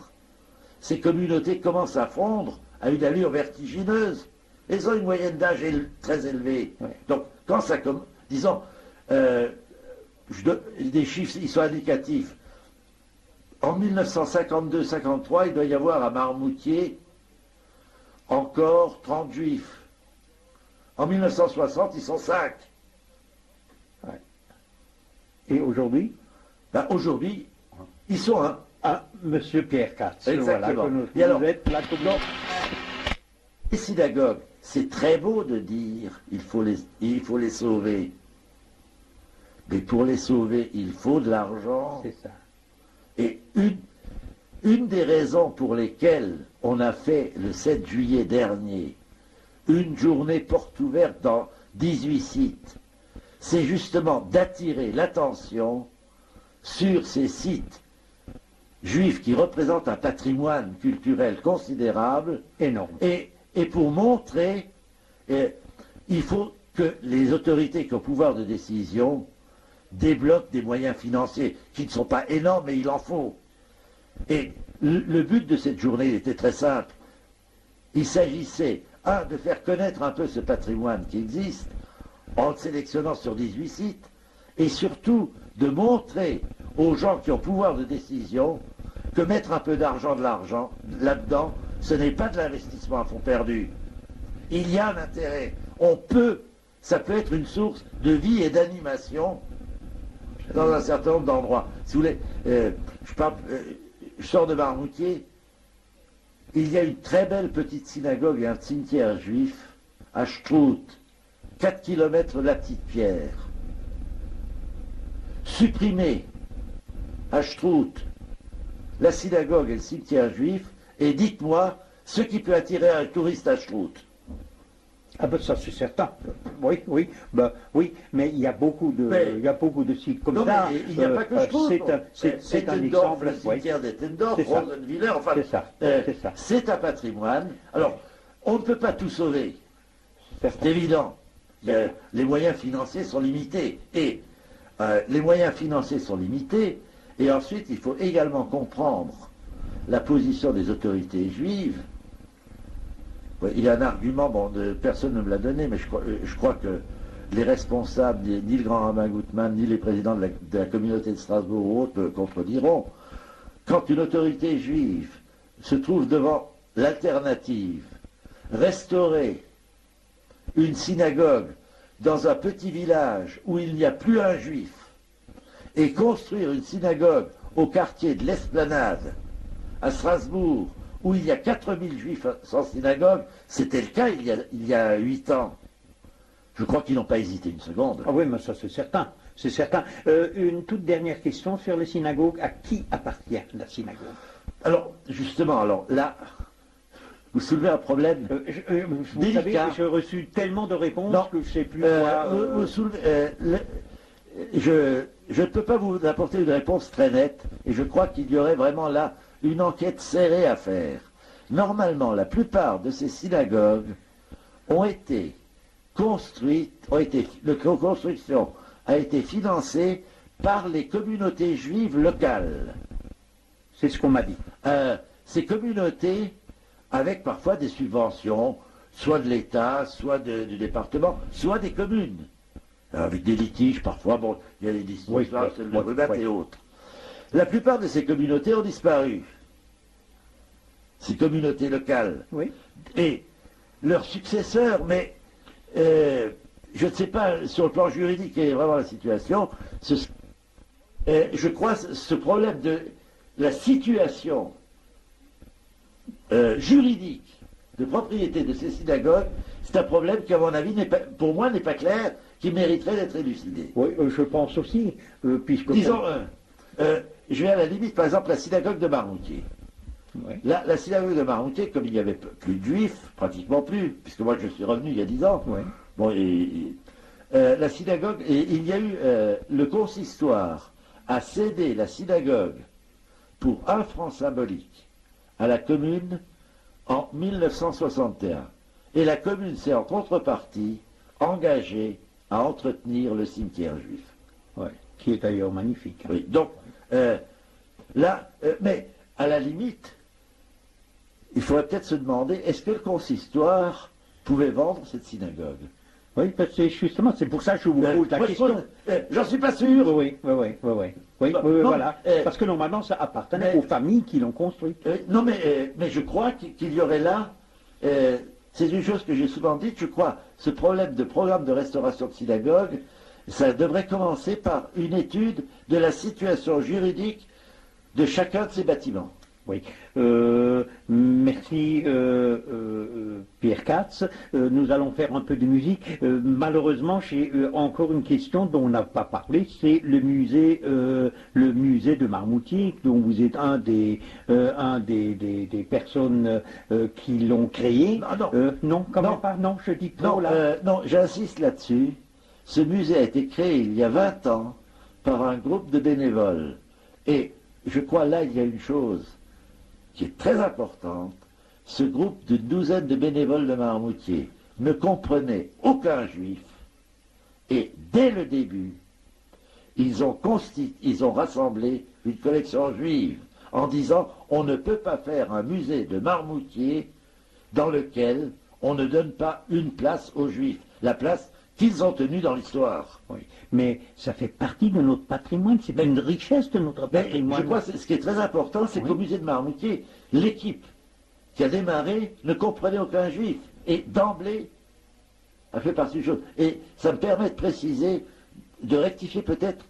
ces communautés commencent à fondre à une allure vertigineuse. Elles ont une moyenne d'âge très élevée. Ouais. Donc, quand ça commence, disons, des chiffres, ils sont indicatifs. En 1952-53, il doit y avoir à Marmoutier encore 30 juifs. En 1960, ils sont 5. Ouais. Et aujourd'hui? Ben, aujourd'hui, ils sont 1. Ah, Monsieur Pierre Katz. Exactement. Voilà, et alors, êtes là comme... les synagogues, c'est très beau de dire il faut les sauver. Mais pour les sauver, il faut de l'argent. C'est ça. Et une des raisons pour lesquelles on a fait le 7 juillet dernier une journée porte ouverte dans 18 sites, c'est justement d'attirer l'attention sur ces sites juifs qui représentent un patrimoine culturel considérable. Énorme. Et pour montrer, il faut que les autorités qui ont pouvoir de décision débloquent des moyens financiers, qui ne sont pas énormes, mais il en faut. Et le but de cette journée était très simple. Il s'agissait, de faire connaître un peu ce patrimoine qui existe, en le sélectionnant sur 18 sites, et surtout de montrer aux gens qui ont pouvoir de décision que mettre un peu d'argent là-dedans, ce n'est pas de l'investissement à fond perdu. Il y a un intérêt. Ça peut être une source de vie et d'animation dans un certain nombre d'endroits. Si vous voulez, je sors de Marmoutier, il y a une très belle petite synagogue et un cimetière juif à Strout, 4 km de la Petite Pierre. Supprimez à Strout la synagogue et le cimetière juif, et dites-moi ce qui peut attirer un touriste à Strout. Ah ben ça c'est certain. Oui, mais il y a beaucoup de sites comme ça. Il n'y a pas que Strout. C'est un exemple. Le cimetière d'Ettendorf, Rosenwiller, enfin, c'est ça. C'est un patrimoine. Alors, on ne peut pas tout sauver. C'est évident. Les moyens financiers sont limités. Et et ensuite, il faut également comprendre la position des autorités juives. Il y a un argument, personne ne me l'a donné, mais je crois que les responsables, ni le grand rabbin Gutmann, ni les présidents de la communauté de Strasbourg ou autres contrediront. Quand une autorité juive se trouve devant l'alternative, restaurer une synagogue dans un petit village où il n'y a plus un juif, et construire une synagogue au quartier de l'Esplanade, à Strasbourg, où il y a 4000 juifs sans synagogue, c'était le cas il y a 8 ans. Je crois qu'ils n'ont pas hésité une seconde. Ah oui, mais ça c'est certain. C'est certain. Une toute dernière question sur les synagogues. À qui appartient la synagogue? Alors, justement, là, vous soulevez un problème vous délicat. savez, j'ai reçu tellement de réponses que je ne sais plus quoi. Vous soulevez, je ne peux pas vous apporter une réponse très nette, et je crois qu'il y aurait vraiment là une enquête serrée à faire. Normalement, la plupart de ces synagogues ont été construites, la construction a été financée par les communautés juives locales. C'est ce qu'on m'a dit. Ces communautés, avec parfois des subventions soit de l'État, soit du département, soit des communes. Avec des litiges parfois, bon, il y a des histoires, celles de Rubat et autres. La plupart de ces communautés ont disparu. Ces communautés locales. Oui. Et leurs successeurs, mais je ne sais pas sur le plan juridique quelle est vraiment la situation. Je crois ce problème de la situation juridique de propriété de ces synagogues, c'est un problème qui, à mon avis, pour moi, n'est pas clair, qui mériterait d'être élucidé. Oui, je pense aussi, puisque... Disons, je vais à la limite, par exemple, la synagogue de Marmoutier. Oui. La synagogue de Marmoutier, comme il n'y avait plus de juifs, pratiquement plus, puisque moi je suis revenu il y a 10 ans, oui. Bon, la synagogue, et il y a eu le consistoire a cédé la synagogue pour 1 franc symbolique à la commune en 1961. Et la commune s'est en contrepartie engagée à entretenir le cimetière juif. Oui, qui est d'ailleurs magnifique. Oui, donc, mais à la limite, il faudrait peut-être se demander, est-ce que le consistoire pouvait vendre cette synagogue? Oui, parce que justement, c'est pour ça que je vous pose la question. J'en suis pas sûr. Oui, voilà. Parce que normalement, ça appartenait aux familles qui l'ont construit. Non, mais je crois qu'il y aurait là, c'est une chose que j'ai souvent dite, je crois, ce problème de programme de restauration de synagogue, ça devrait commencer par une étude de la situation juridique de chacun de ces bâtiments. Oui. Merci Pierre Katz. Nous allons faire un peu de musique. Malheureusement, j'ai encore une question dont on n'a pas parlé, c'est le musée de Marmoutier, dont vous êtes un des personnes qui l'ont créé. Non, comment pas? Non, je dis pas. Non, j'insiste là-dessus. Ce musée a été créé il y a 20 ans par un groupe de bénévoles. Et je crois là, il y a une chose qui est très importante. Ce groupe d'une douzaine de bénévoles de Marmoutier ne comprenait aucun juif. Et dès le début, ils ont rassemblé une collection juive en disant on ne peut pas faire un musée de Marmoutier dans lequel on ne donne pas une place aux juifs. La place qu'ils ont tenue dans l'histoire. Oui, mais ça fait partie de notre patrimoine, c'est une richesse de notre patrimoine. Je crois que ce qui est très important, c'est qu'au musée de Marmoutier, l'équipe qui a démarré ne comprenait aucun juif. Et d'emblée, a fait partie d'une chose. Et ça me permet de préciser, de rectifier peut-être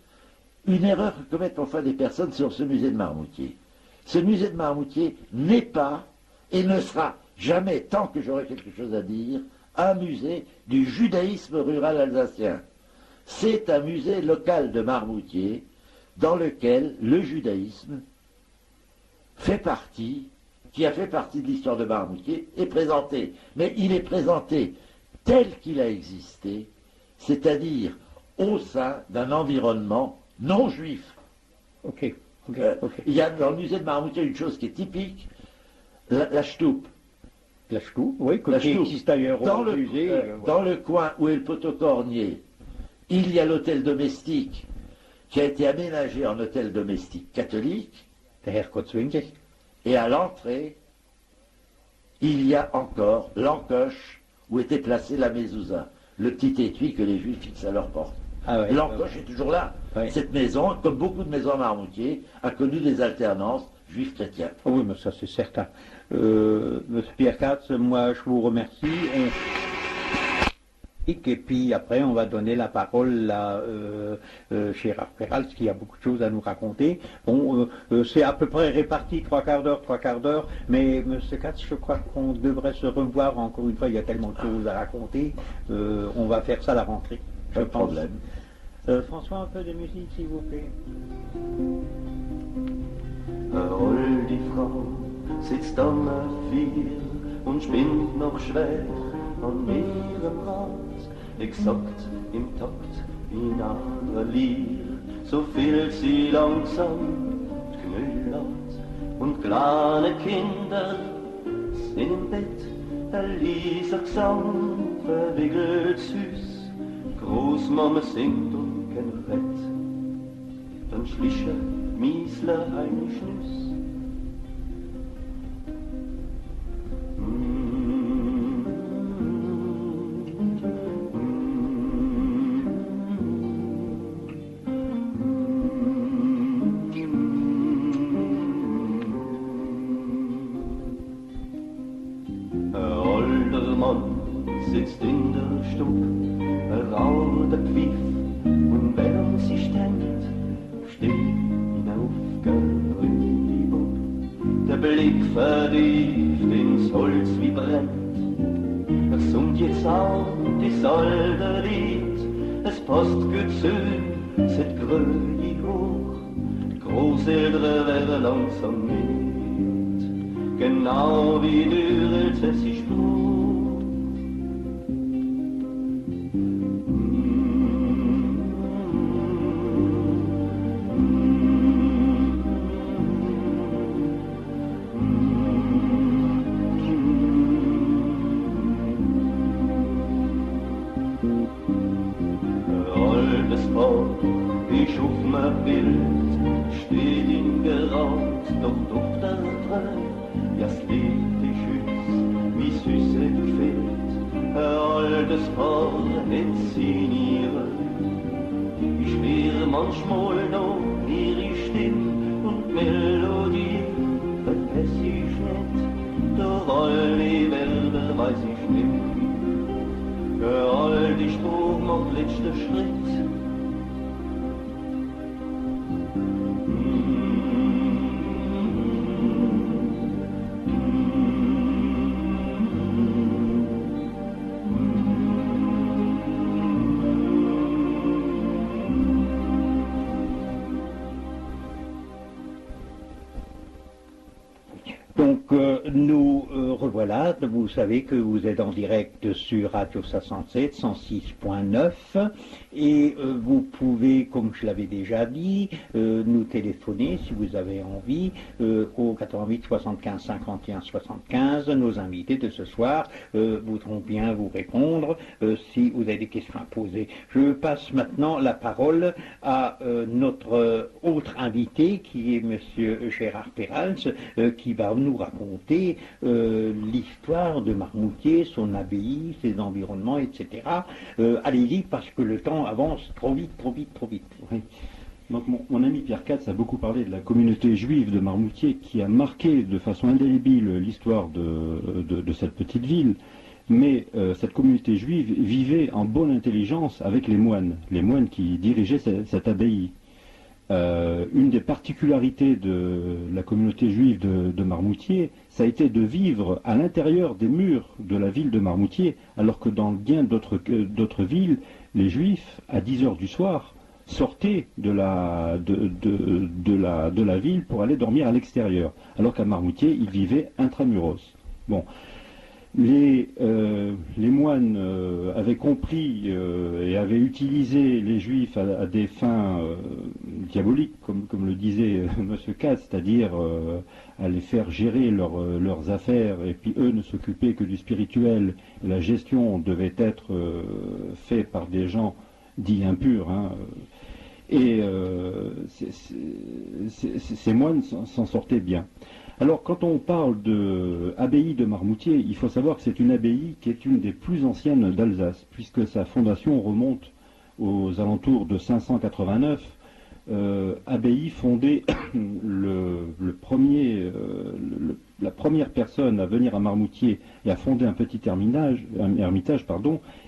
une erreur que commettent enfin des personnes sur ce musée de Marmoutier. Ce musée de Marmoutier n'est pas et ne sera jamais, tant que j'aurai quelque chose à dire, un musée du judaïsme rural alsacien. C'est un musée local de Marmoutier dans lequel le judaïsme fait partie, qui a fait partie de l'histoire de Marmoutier, est présenté. Mais il est présenté tel qu'il a existé, c'est-à-dire au sein d'un environnement non juif. Ok. Il y a dans le musée de Marmoutier une chose qui est typique, la Stoup. La Stoup, oui, qui existe d'ailleurs au musée. Dans le coin où est le poteau cornier, il y a l'hôtel domestique qui a été aménagé en hôtel domestique catholique. Et à l'entrée, il y a encore l'encoche où était placée la mezouza, le petit étui que les juifs fixent à leur porte. L'encoche est toujours là. Cette maison, comme beaucoup de maisons à Marmoutier, a connu des alternances juifs chrétiens. Oui, mais ça c'est certain. Monsieur Pierre Katz, moi je vous remercie. Et puis après, on va donner la parole à Gérard Perals, qui a beaucoup de choses à nous raconter. Bon, c'est à peu près réparti 3/4 d'heure, mais Monsieur Katz, je crois qu'on devrait se revoir encore une fois, il y a tellement de choses à raconter. On va faire ça à la rentrée. Pas de problème. François, un peu de musique, s'il vous plaît. Die Frau sitzt am Vier und spinnt noch schwer an ihrem Rad, exakt im Takt wie in einer Lier, so viel sie langsam knüllert und kleine Kinder sind im Bett, der leiser Gesang verwickelt süß, Großmama singt und kein Bett, dann schliche Miesler eine Schnüss. der Pfiff und wenn sie stand, steh hinaufgerührt ab. Der Blick vertieft ins Holz wie brennt. Er summt jetzt auch die Salde Lied, es passt gut zu, seit grölig hoch. Die Großeltern werden langsam mit, genau wie der elsässische Spruch. Ich auf mein Bild, steht in Geraumt, doch Duft der Träne, ja es lebt die Schütz, wie süß es gefällt, ein altes Paar hat sie in ihre. Ich spüre manchmal noch ihre Stimme und Melodie, vergess ich nicht, doch all die Wälder weiß ich nicht. Der alte Spruch macht letzter Schritt. Donc nous revoilà, vous savez que vous êtes en direct sur Radio 67, 106.9 et vous pouvez, comme je l'avais déjà dit, nous téléphoner si vous avez envie au 88 75 51 75. Nos invités de ce soir voudront bien vous répondre si vous avez des questions à poser. Je passe maintenant la parole à notre autre invité qui est Monsieur Gérard Perrals qui va nous raconter l'histoire de Marmoutier, son abbaye, ses environnements, etc. Allez-y parce que le temps avance trop vite. Oui. Donc mon ami Pierre Katz a beaucoup parlé de la communauté juive de Marmoutier qui a marqué de façon indélébile l'histoire de cette petite ville. Mais cette communauté juive vivait en bonne intelligence avec les moines qui dirigeaient cette abbaye. Une des particularités de la communauté juive de Marmoutier, ça a été de vivre à l'intérieur des murs de la ville de Marmoutier, alors que dans bien d'autres villes, les juifs, à 10 heures du soir, sortaient de la ville pour aller dormir à l'extérieur, alors qu'à Marmoutier, ils vivaient intramuros. Bon. Les moines avaient compris et avaient utilisé les juifs à des fins diaboliques, comme le disait M. Katz, c'est-à-dire à les faire gérer leurs affaires, et puis eux ne s'occupaient que du spirituel. La gestion devait être faite par des gens dits impurs. Et ces moines s'en sortaient bien. Alors, quand on parle de abbaye de Marmoutier, il faut savoir que c'est une abbaye qui est une des plus anciennes d'Alsace, puisque sa fondation remonte aux alentours de 589. Abbaye fondée, la première personne à venir à Marmoutier et à fonder un petit ermitage,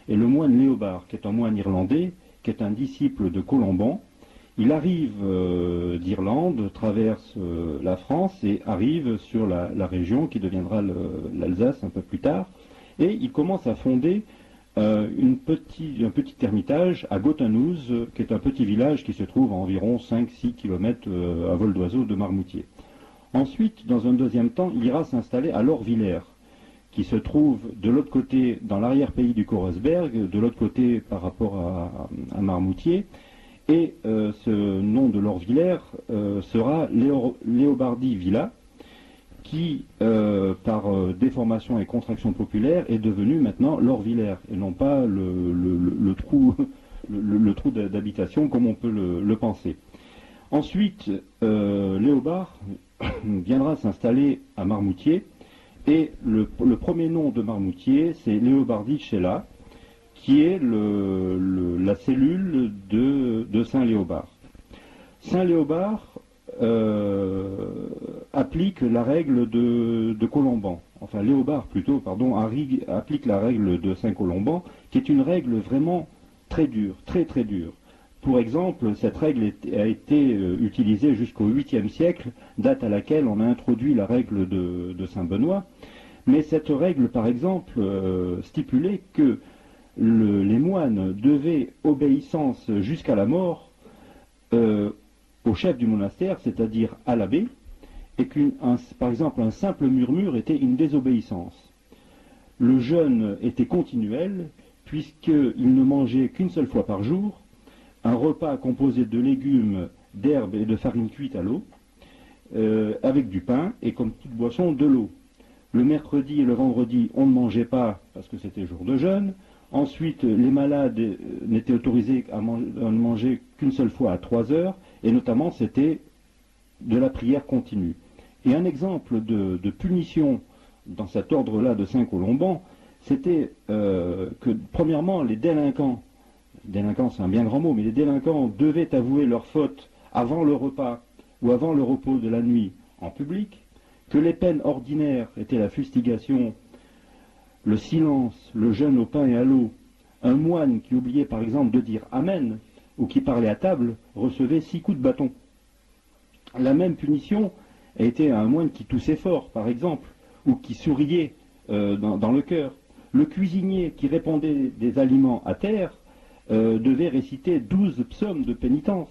est le moine Léobard, qui est un moine irlandais, qui est un disciple de Colomban. Il arrive d'Irlande, traverse la France et arrive sur la région qui deviendra l'Alsace un peu plus tard. Et il commence à fonder un petit ermitage à Gothenhus, qui est un petit village qui se trouve à environ 5-6 km à vol d'oiseau de Marmoutier. Ensuite, dans un deuxième temps, il ira s'installer à Lorvillers, qui se trouve de l'autre côté, dans l'arrière-pays du Korresberg, de l'autre côté par rapport à Marmoutier. Et ce nom de Lorvillers sera Léobardi Villa, qui, par déformation et contraction populaire, est devenu maintenant Lorvillers, et non pas le trou d'habitation comme on peut le penser. Ensuite, Léobard viendra s'installer à Marmoutier, et le premier nom de Marmoutier, c'est Léobardi Chella, qui est la cellule de Saint-Léobard. Saint-Léobard applique la règle de Colomban, enfin Léobard plutôt, pardon, applique la règle de Saint-Colomban, qui est une règle vraiment très dures, très très dures. Pour exemple, cette règle a été utilisée jusqu'au 8e siècle, date à laquelle on a introduit la règle de Saint-Benoît. Mais cette règle, par exemple, stipulait que les moines devaient obéissance jusqu'à la mort au chef du monastère, c'est-à-dire à l'abbé, et par exemple un simple murmure était une désobéissance. Le jeûne était continuel, puisqu'il ne mangeait qu'une seule fois par jour, un repas composé de légumes, d'herbes et de farine cuite à l'eau, avec du pain et comme toute boisson de l'eau. Le mercredi et le vendredi, on ne mangeait pas parce que c'était jour de jeûne. Ensuite, les malades n'étaient autorisés à ne manger qu'une seule fois à 3 heures, et notamment c'était de la prière continue. Et un exemple de punition dans cet ordre-là de Saint-Colomban, c'était que premièrement, les délinquants c'est un bien grand mot, mais les délinquants devaient avouer leurs fautes avant le repas ou avant le repos de la nuit en public, que les peines ordinaires étaient la fustigation, le silence, le jeûne au pain et à l'eau. Un moine qui oubliait par exemple de dire Amen ou qui parlait à table recevait 6 coups de bâton. La même punition a été à un moine qui toussait fort, par exemple, ou qui souriait dans le cœur. Le cuisinier qui répandait des aliments à terre devait réciter 12 psaumes de pénitence.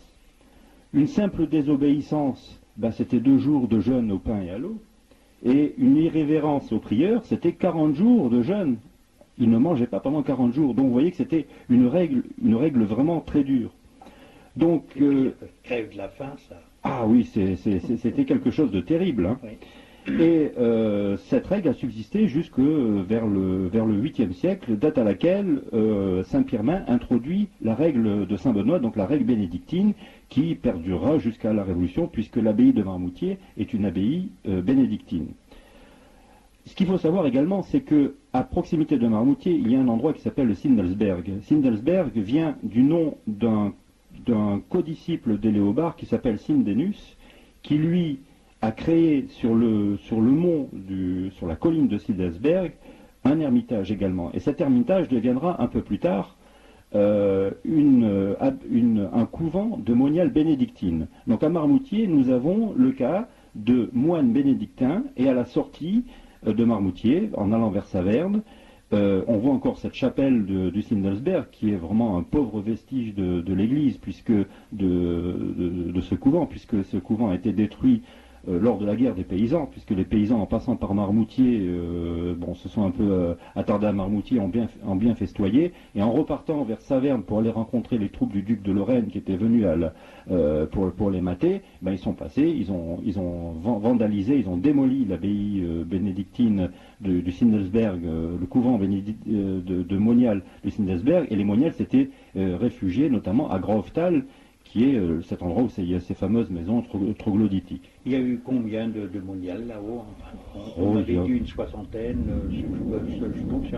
Une simple désobéissance, c'était 2 jours de jeûne au pain et à l'eau, et une irrévérence au prieur, c'était 40 jours de jeûne. Il ne mangeait pas pendant 40 jours, donc vous voyez que c'était une règle vraiment très dure. Donc, crève de la faim, ça. Ah oui, c'était quelque chose de terrible. Hein. Oui. Et cette règle a subsisté jusque vers le 8e siècle, date à laquelle Saint-Pirmin introduit la règle de Saint-Benoît, donc la règle bénédictine, qui perdurera jusqu'à la Révolution, puisque l'abbaye de Marmoutier est une abbaye bénédictine. Ce qu'il faut savoir également, c'est que à proximité de Marmoutier, il y a un endroit qui s'appelle le Sindelsberg. Sindelsberg vient du nom d'un codisciple d'Éléobard qui s'appelle Sindenus, qui lui a créé sur le mont, sur la colline de Sindelsberg, un ermitage également. Et cet ermitage deviendra un peu plus tard un couvent de moniales bénédictines. Donc à Marmoutier, nous avons le cas de moines bénédictins, et à la sortie de Marmoutier, en allant vers Saverne, on voit encore cette chapelle du Sindelsberg, qui est vraiment un pauvre vestige de l'église, puisque de ce couvent, puisque ce couvent a été détruit lors de la guerre des paysans, puisque les paysans, en passant par Marmoutier, se sont un peu attardés à Marmoutier, ont bien festoyé, et en repartant vers Saverne pour aller rencontrer les troupes du duc de Lorraine qui étaient venus pour les mater, ils sont passés, ils ont vandalisé, ils ont démoli l'abbaye bénédictine du Sindelsberg, le couvent de moniales du Sindelsberg, et les moniales s'étaient réfugiés notamment à Grovetal, qui est cet endroit où il y a ces fameuses maisons troglodytiques. Il y a eu combien de moniales là-haut? On avait dit une soixantaine,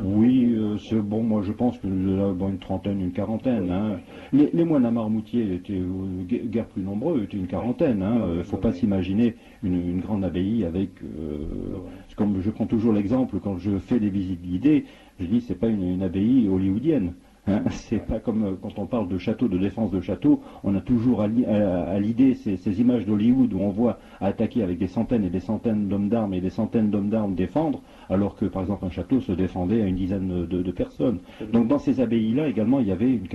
Oui, c'est bon, moi je pense que une trentaine, une quarantaine. Hein. Les moines à Marmoutier étaient guère plus nombreux, étaient une quarantaine. Il ne faut pas s'imaginer une grande abbaye avec... comme je prends toujours l'exemple, quand je fais des visites guidées, je dis c'est pas une abbaye hollywoodienne. C'est pas comme quand on parle de château, de défense de château, on a toujours à l'idée ces images d'Hollywood où on voit attaquer avec des centaines et des centaines d'hommes d'armes et des centaines d'hommes d'armes défendre, alors que par exemple un château se défendait à une dizaine de personnes. Donc dans ces abbayes-là également, il y avait une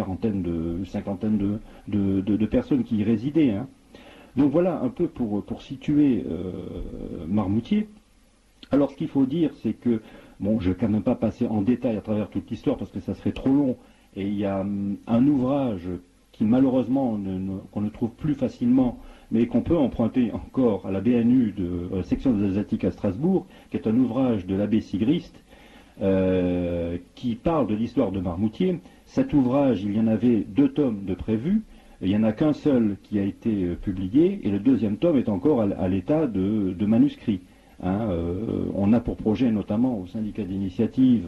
cinquantaine de personnes qui y résidaient. Hein. Donc voilà un peu pour situer Marmoutier. Alors ce qu'il faut dire, c'est que, je ne vais quand même pas passer en détail à travers toute l'histoire parce que ça serait trop long, et il y a un ouvrage qui malheureusement qu'on ne trouve plus facilement, mais qu'on peut emprunter encore à la BNU de la section des Asiatiques à Strasbourg, qui est un ouvrage de l'abbé Sigrist, qui parle de l'histoire de Marmoutier. Cet ouvrage, il y en avait 2 tomes de prévus, il n'y en a qu'un seul qui a été publié, et le 2e tome est encore à l'état de manuscrit. On a pour projet, notamment au syndicat d'initiative,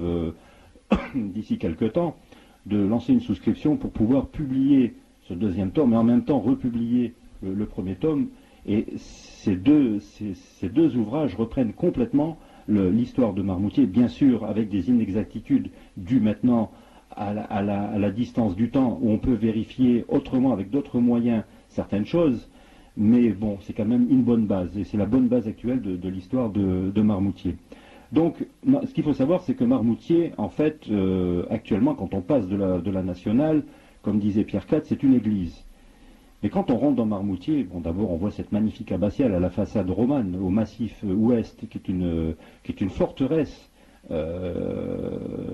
d'ici quelque temps, de lancer une souscription pour pouvoir publier ce 2e tome, et en même temps republier le 1er tome. Et ces deux ouvrages reprennent complètement l'histoire de Marmoutier, bien sûr avec des inexactitudes dues maintenant à la distance du temps, où on peut vérifier autrement, avec d'autres moyens, certaines choses, mais bon, c'est quand même une bonne base, et c'est la bonne base actuelle de l'histoire de Marmoutier. Donc, ce qu'il faut savoir, c'est que Marmoutier, en fait, actuellement, quand on passe de la nationale, comme disait Pierre IV, c'est une église. Mais quand on rentre dans Marmoutier, bon, d'abord on voit cette magnifique abbatiale à la façade romane, au massif ouest, qui est une forteresse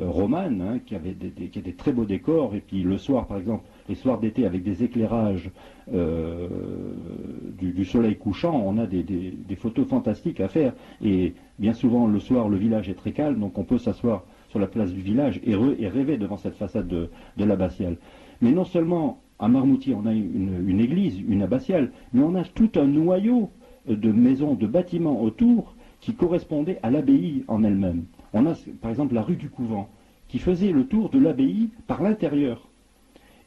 romane, hein, qui a des très beaux décors, et puis le soir, par exemple, les soirs d'été avec des éclairages du soleil couchant, on a des photos fantastiques à faire, et bien souvent le soir le village est très calme, donc on peut s'asseoir sur la place du village et rêver devant cette façade de l'abbatiale. Mais non seulement à Marmoutier on a une église, une abbatiale, mais on a tout un noyau de maisons, de bâtiments autour qui correspondaient à l'abbaye en elle-même. On a par exemple la rue du Couvent qui faisait le tour de l'abbaye par l'intérieur.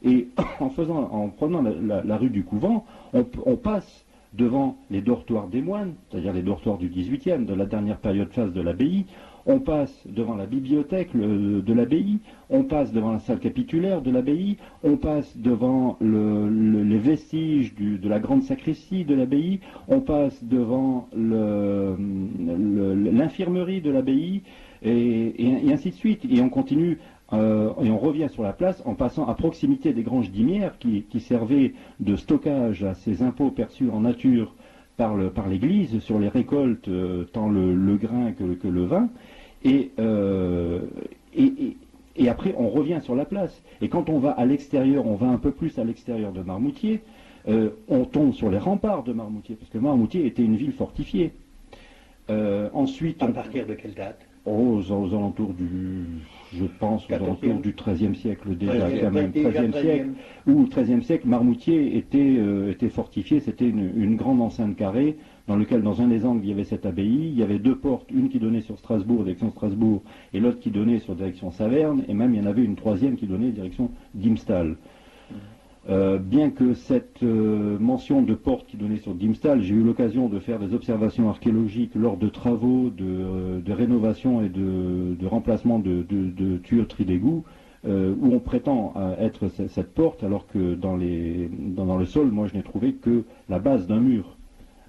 Et en prenant la rue du Couvent, on passe devant les dortoirs des moines, c'est-à-dire les dortoirs du XVIIIe, de la dernière période phase de l'abbaye, on passe devant la bibliothèque de l'abbaye, on passe devant la salle capitulaire de l'abbaye, on passe devant les vestiges de la grande sacristie de l'abbaye, on passe devant l'infirmerie de l'abbaye, et ainsi de suite. Et on continue, et on revient sur la place en passant à proximité des granges dîmières qui servaient de stockage à ces impôts perçus en nature par l'Église sur les récoltes, tant le grain que le vin. Et après, on revient sur la place. Et quand on va à l'extérieur, on va un peu plus à l'extérieur de Marmoutier, on tombe sur les remparts de Marmoutier, parce que Marmoutier était une ville fortifiée. Ensuite, à partir de quelle date? Aux alentours je pense, aux alentours du XIIIe siècle déjà, quand même, XIIIe siècle, ou XIIIe siècle, Marmoutier était fortifié, c'était une grande enceinte carrée, dans lequel, dans un des angles, il y avait cette abbaye, il y avait deux portes, une qui donnait sur Strasbourg, direction Strasbourg, et l'autre qui donnait sur direction Saverne, et même il y en avait une troisième qui donnait direction Diemstal. Bien que cette mention de porte qui donnait sur Diemstal, j'ai eu l'occasion de faire des observations archéologiques lors de travaux de rénovation et de remplacement de tuyauterie d'égout, où on prétend être cette porte, alors que dans le sol, moi je n'ai trouvé que la base d'un mur.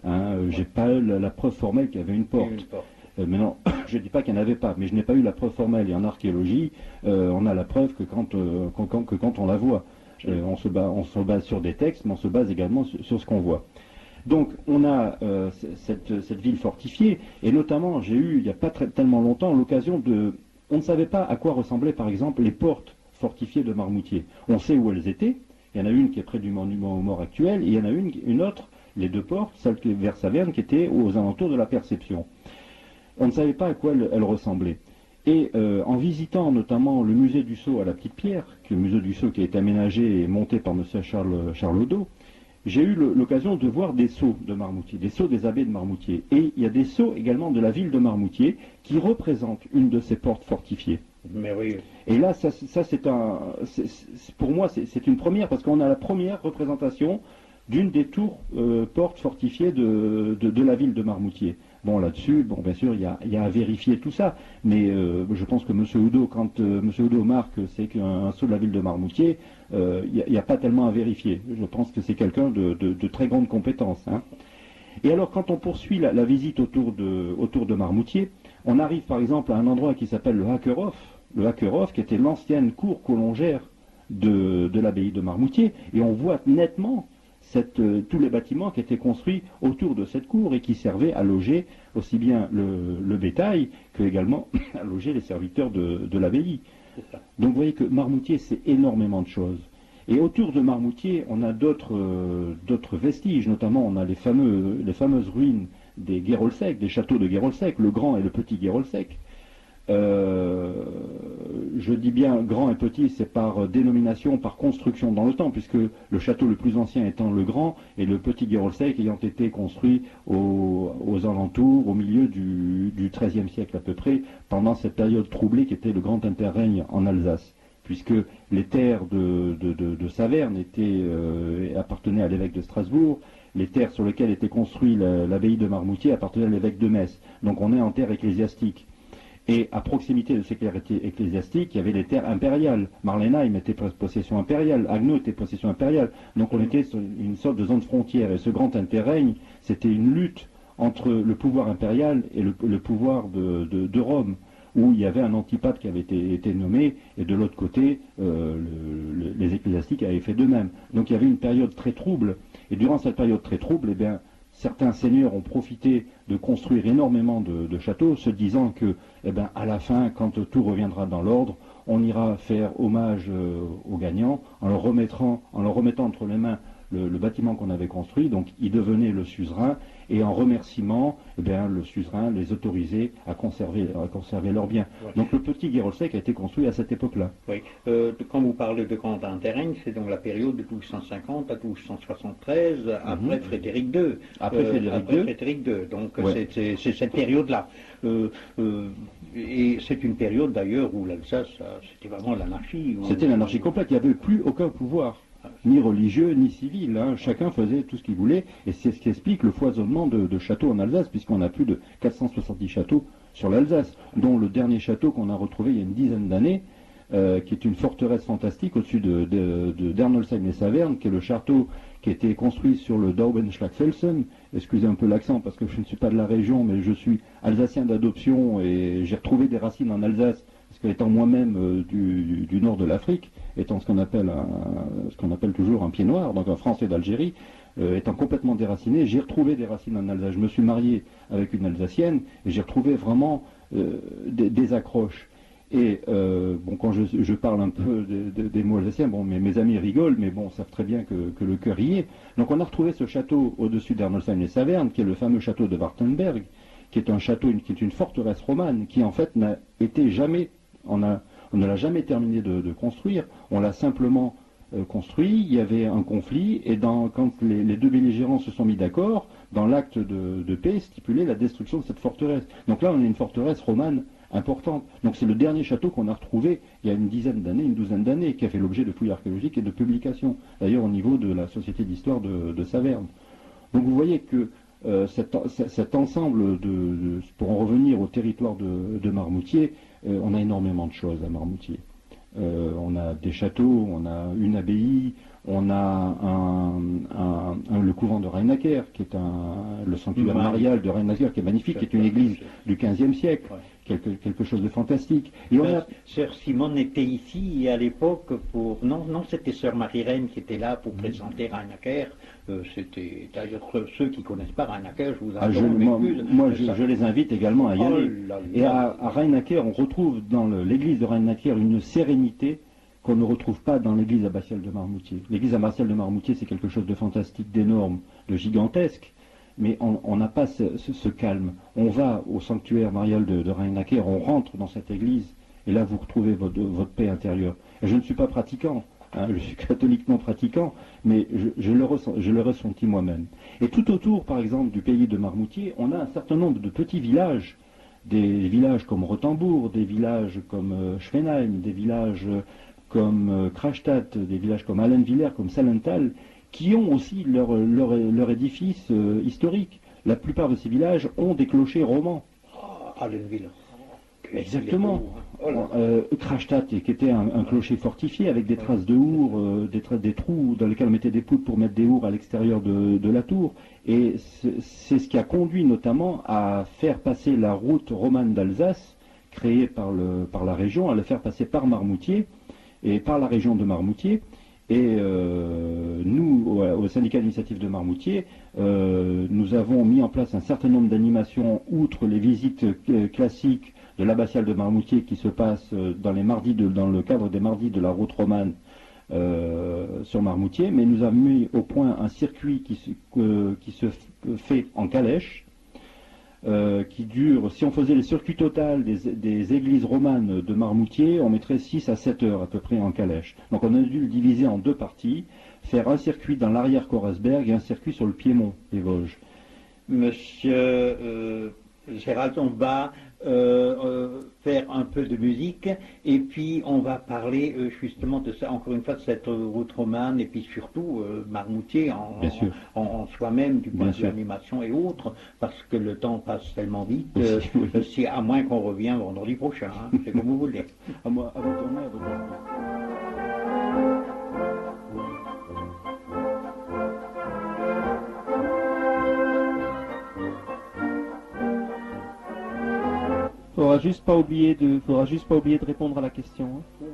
Hein, j'ai pas eu la preuve formelle qu'il y avait une porte. Mais non, je ne dis pas qu'il n'y en avait pas, mais je n'ai pas eu la preuve formelle. Et en archéologie, on a la preuve que quand on la voit. On se base sur des textes, mais on se base également sur ce qu'on voit. Donc on a cette ville fortifiée, et notamment j'ai eu, il n'y a pas tellement longtemps, l'occasion on ne savait pas à quoi ressemblaient par exemple les portes fortifiées de Marmoutier. On sait où elles étaient, il y en a une qui est près du monument aux morts actuel, et il y en a une autre, les deux portes, celle qui est vers Saverne, qui était aux alentours de la Perception. On ne savait pas à quoi elles ressemblaient. Et en visitant notamment le musée du Sceau à la Petite Pierre, le musée du Sceau qui a été aménagé et monté par M. Charles Odo, j'ai eu l'occasion de voir des sceaux de Marmoutier, des sceaux des abbés de Marmoutier. Et il y a des sceaux également de la ville de Marmoutier qui représentent une de ces portes fortifiées. Mais oui. Et là, pour moi, c'est une première, parce qu'on a la première représentation d'une des tours portes fortifiées de la ville de Marmoutier. Bon, là-dessus, bien sûr, il y a à vérifier tout ça, mais je pense que M. Oudot, quand M. Oudot marque c'est qu'un sceau de la ville de Marmoutier, il n'y a pas tellement à vérifier. Je pense que c'est quelqu'un de très grande compétence. Hein. Et alors, quand on poursuit la visite autour de Marmoutier, on arrive par exemple à un endroit qui s'appelle le Hackerhof, qui était l'ancienne cour colongère de l'abbaye de Marmoutier, et on voit nettement tous les bâtiments qui étaient construits autour de cette cour et qui servaient à loger aussi bien le bétail que également à loger les serviteurs de l'abbaye. Donc vous voyez que Marmoutier, c'est énormément de choses. Et autour de Marmoutier, on a d'autres vestiges, notamment on a les fameuses ruines des Guérolsec, des châteaux de Guérolsec, le grand et le petit Guérolsec. Je dis bien grand et petit, c'est par dénomination, par construction dans le temps, puisque le château le plus ancien étant le grand et le petit Guérolsec ayant été construit aux alentours, au milieu du XIIIe siècle à peu près, pendant cette période troublée qui était le grand interrègne en Alsace, puisque les terres de Saverne appartenaient à l'évêque de Strasbourg, les terres sur lesquelles était construite l'abbaye de Marmoutier appartenaient à l'évêque de Metz, donc on est en terre ecclésiastique. Et à proximité de ces terres ecclésiastiques, il y avait les terres impériales. Marlenheim était possession impériale, Haguenau était possession impériale. Donc on était sur une sorte de zone frontière. Et ce grand interrègne, c'était une lutte entre le pouvoir impérial et le pouvoir de Rome, où il y avait un antipape qui avait été nommé, et de l'autre côté, les ecclésiastiques avaient fait de même. Donc il y avait une période très trouble. Et durant cette période très trouble, eh bien, certains seigneurs ont profité de construire énormément de châteaux, se disant que, eh ben, à la fin, quand tout reviendra dans l'ordre, on ira faire hommage aux gagnants en leur remettant entre les mains le bâtiment qu'on avait construit. Donc il devenait le suzerain, et en remerciement, eh bien, le suzerain les autorisait à conserver leurs biens. Ouais. Donc le petit Guérolsec a été construit à cette époque-là. Oui. Quand vous parlez de grand interrègne, c'est donc la période de 1250 à 1273, après Frédéric II. Après Frédéric II. Donc ouais. C'est cette période-là. Et c'est une période d'ailleurs où l'Alsace, c'était vraiment l'anarchie. C'était l'anarchie complète, il n'y avait plus aucun pouvoir, ni religieux, ni civil. Hein. Chacun faisait tout ce qu'il voulait, et c'est ce qui explique le foisonnement de châteaux en Alsace, puisqu'on a plus de 470 châteaux sur l'Alsace, dont le dernier château qu'on a retrouvé il y a une dizaine d'années, qui est une forteresse fantastique au-dessus d'Ernolsheim-les-Savernes, qui est le château qui a été construit sur le Daubenschlagfelsen. Excusez un peu l'accent parce que je ne suis pas de la région, mais je suis alsacien d'adoption et j'ai retrouvé des racines en Alsace, parce qu'étant moi-même du nord de l'Afrique, étant ce qu'on appelle toujours un pied noir, donc un Français d'Algérie, étant complètement déraciné, j'ai retrouvé des racines en Alsace. Je me suis marié avec une Alsacienne et j'ai retrouvé vraiment des accroches. Et bon, quand je parle un peu des mots alsaciens, bon, mes amis rigolent, mais bon, savent très bien que le cœur y est. Donc on a retrouvé ce château au-dessus d'Ernolsheim-les-Savernes, qui est le fameux château de Wartenberg, qui est un château, qui est une forteresse romane, qui en fait n'a été jamais, on ne l'a jamais terminé de construire. On l'a simplement construit. Il y avait un conflit, et quand les deux belligérants se sont mis d'accord, dans l'acte de paix stipulait la destruction de cette forteresse. Donc là, on a une forteresse romane importante. Donc c'est le dernier château qu'on a retrouvé il y a une douzaine d'années, qui a fait l'objet de fouilles archéologiques et de publications, d'ailleurs au niveau de la Société d'histoire de Saverne. Donc vous voyez que cet ensemble, pour en revenir au territoire de Marmoutier, on a énormément de choses à Marmoutier. On a des châteaux, on a une abbaye, on a le couvent de Rheinacker, qui est le sanctuaire marial de Rheinacker, qui est magnifique, qui est une église du XVe siècle, quelque chose de fantastique. Et Sœur Simone était ici à l'époque pour... Non, c'était Sœur Marie-Reine qui était là pour présenter Rheinacker. C'était d'ailleurs ceux qui ne connaissent pas Rheinacker, je vous invite. Moi, je les invite également à y aller. Et à Rheinacker, on retrouve dans l'église de Rheinacker une sérénité qu'on ne retrouve pas dans l'église abbatiale de Marmoutier. L'église abbatiale de Marmoutier, c'est quelque chose de fantastique, d'énorme, de gigantesque, mais on n'a pas ce calme. On va au sanctuaire marial de Rheinacker, on rentre dans cette église, et là vous retrouvez votre paix intérieure. Et je ne suis pas pratiquant, hein, je suis catholique non pratiquant, mais je le ressenti moi-même. Et tout autour, par exemple, du pays de Marmoutier, on a un certain nombre de petits villages, des villages comme Rothenbourg, des villages comme Schwenheim, des villages comme Krachstadt, des villages comme Allenwiller, comme Salenthal, qui ont aussi leur édifice historique. La plupart de ces villages ont des clochers romans. Allenwiller. Exactement. Krachstadt, qui était un clocher fortifié avec des traces de hourres, des trous dans lesquels on mettait des poutres pour mettre des hourres à l'extérieur de la tour. Et c'est ce qui a conduit notamment à faire passer la route romane d'Alsace, créée par la région, à le faire passer par Marmoutier, et par la région de Marmoutier. Et nous, au syndicat d'initiative de Marmoutier, nous avons mis en place un certain nombre d'animations, outre les visites classiques de l'abbatiale de Marmoutier qui se passent dans le cadre des mardis de la route romane sur Marmoutier, mais nous avons mis au point un circuit qui se fait en calèche, qui dure, si on faisait le circuit total des églises romanes de Marmoutier, on mettrait 6 à 7 heures à peu près en calèche. Donc on a dû le diviser en deux parties, faire un circuit dans l'arrière Corasberg et un circuit sur le Piémont des Vosges. Monsieur Gérald, on va faire un peu de musique et puis on va parler justement de ça, encore une fois, de cette route romane et puis surtout Marmoutier en soi-même, du point de vue animation et autres, parce que le temps passe tellement vite, si, à moins qu'on revienne vendredi prochain, hein, c'est comme vous voulez. À moi, à votre tournée, à votre tournée. Faudra juste pas oublier de répondre à la question. Hein.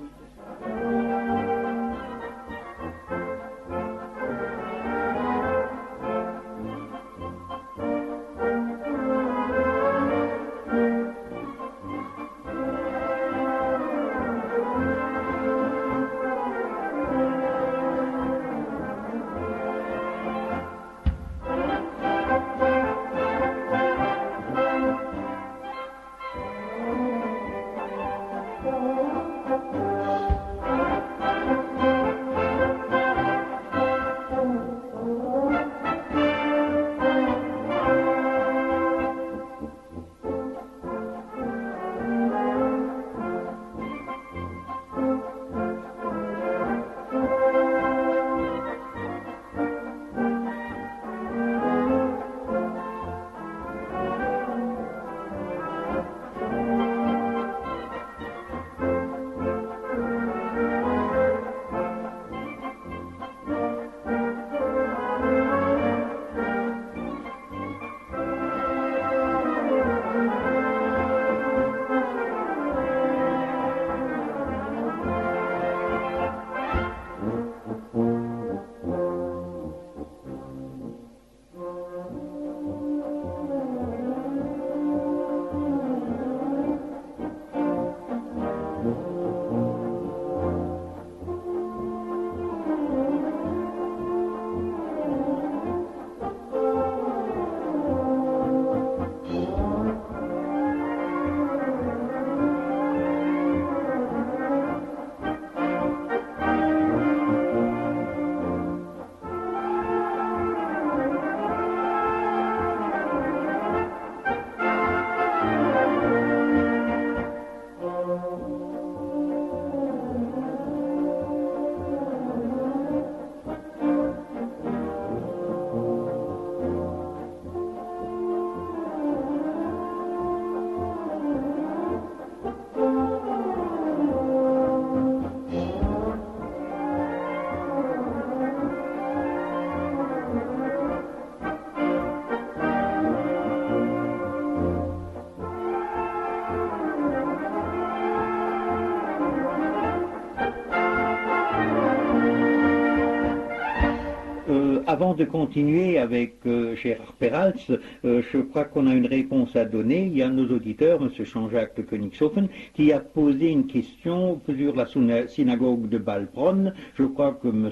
Avant de continuer avec Gérard Peraltz, je crois qu'on a une réponse à donner. Il y a un de nos auditeurs, M. Jean-Jacques de Königshofen, qui a posé une question sur la synagogue de Balbronn. Je crois que M.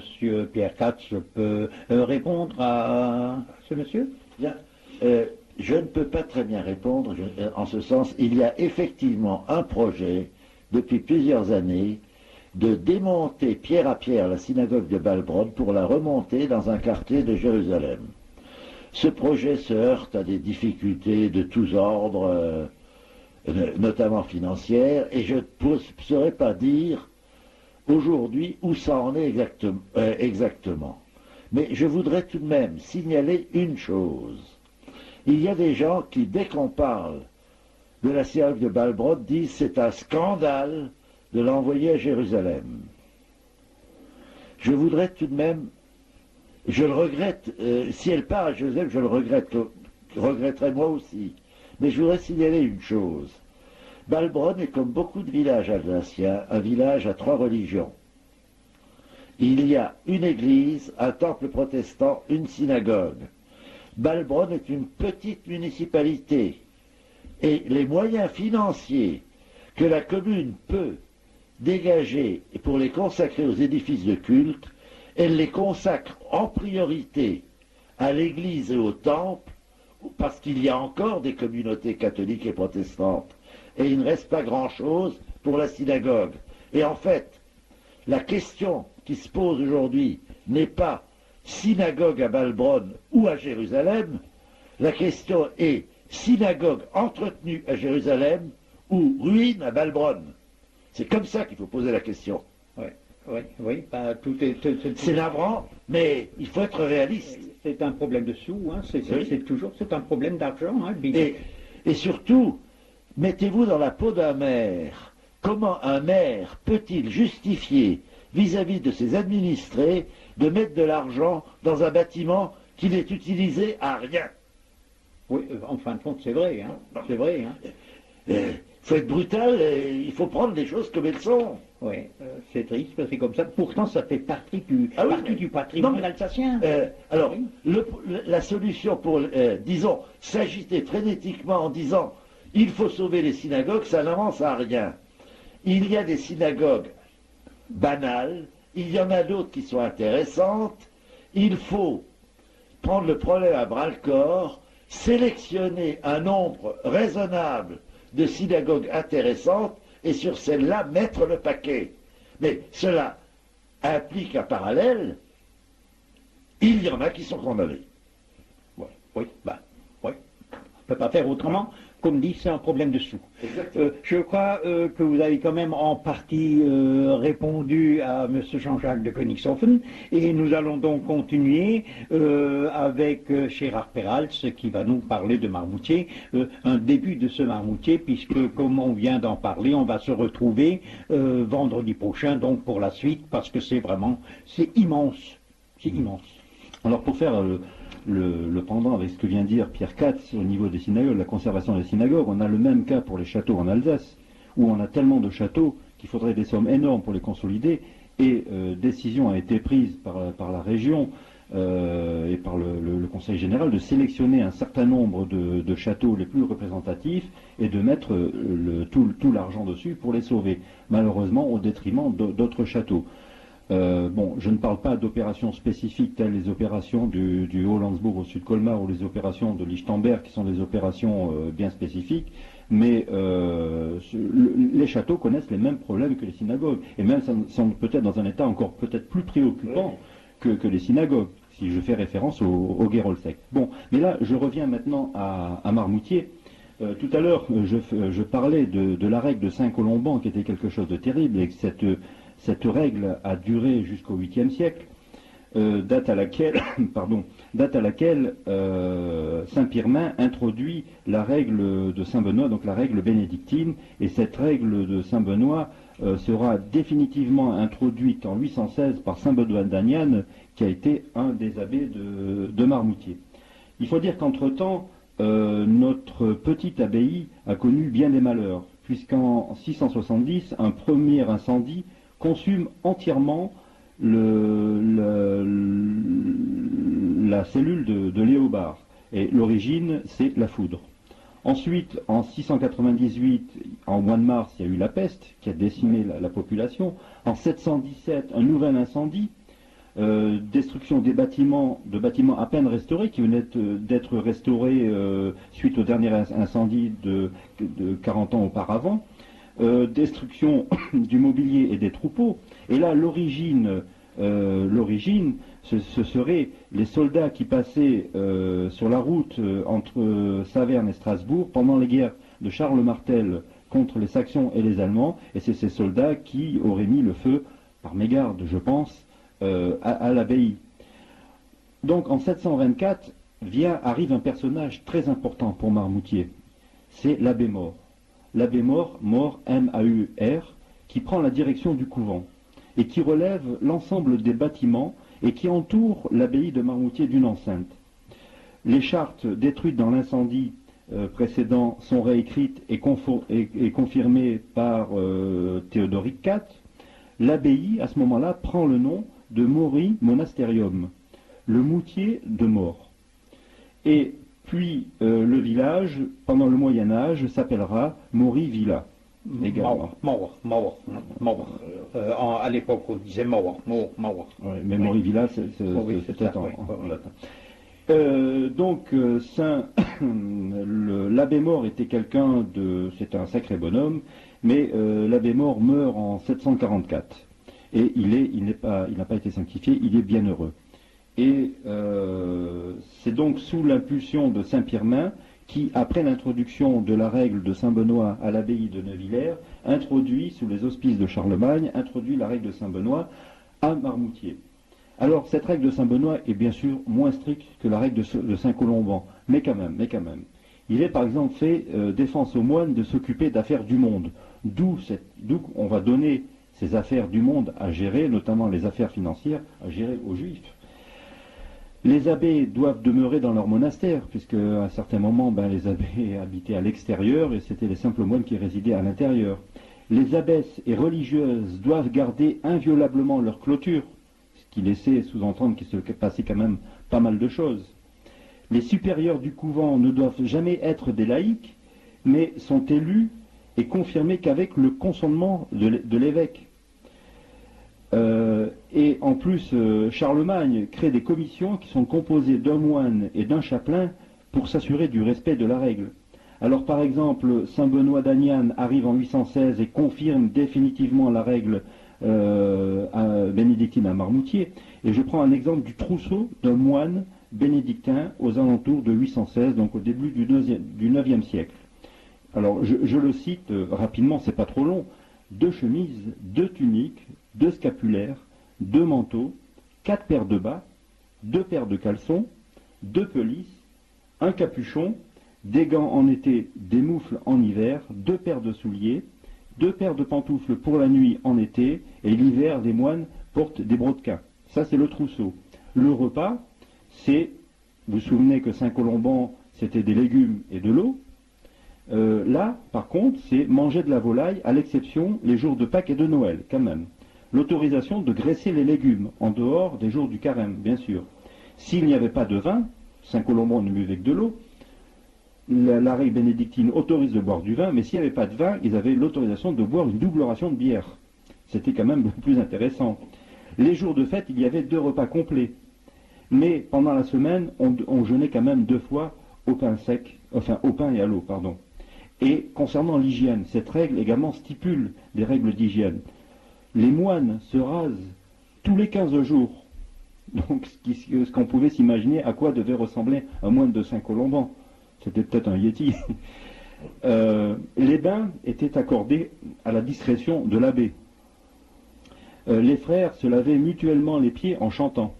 Pierre Katz peut répondre à ce monsieur. Bien. Je ne peux pas très bien répondre en ce sens. Il y a effectivement un projet depuis plusieurs années de démonter pierre à pierre la synagogue de Balbronn pour la remonter dans un quartier de Jérusalem. Ce projet se heurte à des difficultés de tous ordres, notamment financières, et je ne saurais pas dire aujourd'hui où ça en est exactement. Mais je voudrais tout de même signaler une chose. Il y a des gens qui, dès qu'on parle de la synagogue de Balbronn, disent c'est un scandale de l'envoyer à Jérusalem. Je voudrais tout de même, je le regrette, si elle part à Jérusalem, je le regretterai moi aussi. Mais je voudrais signaler une chose. Balbronn est comme beaucoup de villages alsaciens, un village à 3 religions. Il y a une église, un temple protestant, une synagogue. Balbronn est une petite municipalité et les moyens financiers que la commune peut dégager pour les consacrer aux édifices de culte, elle les consacre en priorité à l'église et au temple, parce qu'il y a encore des communautés catholiques et protestantes, et il ne reste pas grand-chose pour la synagogue. Et en fait, la question qui se pose aujourd'hui n'est pas synagogue à Balbronn ou à Jérusalem, la question est synagogue entretenue à Jérusalem ou ruine à Balbronn? C'est comme ça qu'il faut poser la question. Oui, bah, C'est navrant, mais il faut être réaliste. C'est un problème de sous, hein, c'est un problème d'argent. Hein, et surtout, mettez-vous dans la peau d'un maire. Comment un maire peut-il justifier vis-à-vis de ses administrés de mettre de l'argent dans un bâtiment qui n'est utilisé à rien? Oui, en fin de compte, c'est vrai. Hein, c'est vrai. Il faut être brutal, il faut prendre les choses comme elles sont. Oui, c'est triste, c'est comme ça. Pourtant, ça fait partie du patrimoine alsacien. Alors, la solution pour, disons, s'agiter frénétiquement en disant « il faut sauver les synagogues », ça n'avance à rien. Il y a des synagogues banales, il y en a d'autres qui sont intéressantes. Il faut prendre le problème à bras-le-corps, sélectionner un nombre raisonnable de synagogues intéressantes et sur celle-là mettre le paquet. Mais cela implique en parallèle, il y en a qui sont condamnés. Oui, on ne peut pas faire autrement. Comme dit, c'est un problème de sous. Je crois que vous avez quand même en partie répondu à M. Jean-Jacques de Königshofen et nous allons donc continuer avec Gérard Perals qui va nous parler de Marmoutier, un début de ce Marmoutier puisque comme on vient d'en parler, on va se retrouver vendredi prochain donc pour la suite parce que c'est immense. C'est immense. Alors pour faire le pendant avec ce que vient de dire Pierre Katz au niveau des synagogues, la conservation des synagogues, on a le même cas pour les châteaux en Alsace, où on a tellement de châteaux qu'il faudrait des sommes énormes pour les consolider, et décision a été prise par la région et par le Conseil général de sélectionner un certain nombre de châteaux les plus représentatifs et de mettre tout l'argent dessus pour les sauver, malheureusement au détriment d'autres châteaux. Je ne parle pas d'opérations spécifiques telles les opérations du Haut-Landsbourg au sud de Colmar ou les opérations de Lichtenberg qui sont des opérations bien spécifiques, mais les châteaux connaissent les mêmes problèmes que les synagogues, et même sont peut-être dans un état encore peut-être plus préoccupant que les synagogues, si je fais référence au Geroldsek. Bon, mais là je reviens maintenant à Marmoutier. Tout à l'heure je parlais de la règle de Saint-Colomban qui était quelque chose de terrible, et que cette règle a duré jusqu'au 8e siècle, date à laquelle Saint-Pirmin introduit la règle de Saint-Benoît, donc la règle bénédictine, et cette règle de Saint-Benoît sera définitivement introduite en 816 par Saint-Benoît d'Agnan, qui a été un des abbés de Marmoutier. Il faut dire qu'entre-temps, notre petite abbaye a connu bien des malheurs, puisqu'en 670, un premier incendie consume entièrement la cellule de Léobard. Et l'origine, c'est la foudre. Ensuite, en 698, en mois de mars, il y a eu la peste qui a décimé la population. En 717, un nouvel incendie, destruction de bâtiments à peine restaurés, qui venaient d'être restaurés suite au dernier incendie de 40 ans auparavant. Destruction du mobilier et des troupeaux. Et là, l'origine, ce serait les soldats qui passaient sur la route entre Saverne et Strasbourg pendant les guerres de Charles Martel contre les Saxons et les Allemands, et c'est ces soldats qui auraient mis le feu, par mégarde, je pense, à l'abbaye. Donc en 724, arrive un personnage très important pour Marmoutier, c'est l'abbé Maur. L'abbé Maur, M-A-U-R, qui prend la direction du couvent et qui relève l'ensemble des bâtiments et qui entoure l'abbaye de Marmoutier d'une enceinte. Les chartes détruites dans l'incendie précédent sont réécrites et confirmées par Théodoric IV. L'abbaye, à ce moment-là, prend le nom de Mori Monasterium, le moutier de Maur. Et puis le village, pendant le Moyen-Âge, s'appellera Mori Villa. Également. Maur. À l'époque, on disait Maur. Oui, mais Mori Villa, c'est peut-être en latin. Donc, l'abbé Maur était c'était un sacré bonhomme, mais l'abbé Maur meurt en 744. Et il n'a pas été sanctifié, il est bienheureux. Et c'est donc sous l'impulsion de Saint-Pirmin qui, après l'introduction de la règle de Saint-Benoît à l'abbaye de Neuvillers, introduit, sous les auspices de Charlemagne, introduit la règle de Saint-Benoît à Marmoutier. Alors, cette règle de Saint-Benoît est bien sûr moins stricte que la règle de Saint-Colomban, mais quand même. Il est par exemple fait défense aux moines de s'occuper d'affaires du monde, d'où on va donner ces affaires du monde à gérer, notamment les affaires financières, à gérer aux juifs. Les abbés doivent demeurer dans leur monastère, puisque à un certain moment, les abbés habitaient à l'extérieur et c'était les simples moines qui résidaient à l'intérieur. Les abbesses et religieuses doivent garder inviolablement leur clôture, ce qui laissait sous-entendre qu'il se passait quand même pas mal de choses. Les supérieurs du couvent ne doivent jamais être des laïcs, mais sont élus et confirmés qu'avec le consentement de l'évêque. Et en plus, Charlemagne crée des commissions qui sont composées d'un moine et d'un chapelain pour s'assurer du respect de la règle. Alors par exemple, Saint Benoît d'Agnan arrive en 816 et confirme définitivement la règle bénédictine à Marmoutier. Et je prends un exemple du trousseau d'un moine bénédictin aux alentours de 816, donc au début du 9e siècle. Alors je le cite rapidement, c'est pas trop long. 2 chemises, 2 tuniques, 2 scapulaires, 2 manteaux, 4 paires de bas, 2 paires de caleçons, 2 pelisses, un capuchon, des gants en été, des moufles en hiver, 2 paires de souliers, 2 paires de pantoufles pour la nuit en été, et l'hiver, les moines portent des brodequins. Ça, c'est le trousseau. Le repas, c'est, vous vous souvenez que Saint-Colomban, c'était des légumes et de l'eau. Là, par contre, c'est manger de la volaille, à l'exception les jours de Pâques et de Noël, quand même. L'autorisation de graisser les légumes, en dehors des jours du carême, bien sûr. S'il n'y avait pas de vin, Saint-Colomban ne buvait que de l'eau, la règle bénédictine autorise de boire du vin, mais s'il n'y avait pas de vin, ils avaient l'autorisation de boire une double ration de bière. C'était quand même le plus intéressant. Les jours de fête, il y avait 2 repas complets. Mais pendant la semaine, on jeûnait quand même 2 fois au pain sec, enfin au pain et à l'eau, pardon. Et concernant l'hygiène, cette règle également stipule des règles d'hygiène. Les moines se rasent tous les 15 jours. Donc ce qu'on pouvait s'imaginer à quoi devait ressembler un moine de Saint-Colomban. C'était peut-être un yéti. Les bains étaient accordés à la discrétion de l'abbé. Les frères se lavaient mutuellement les pieds en chantant.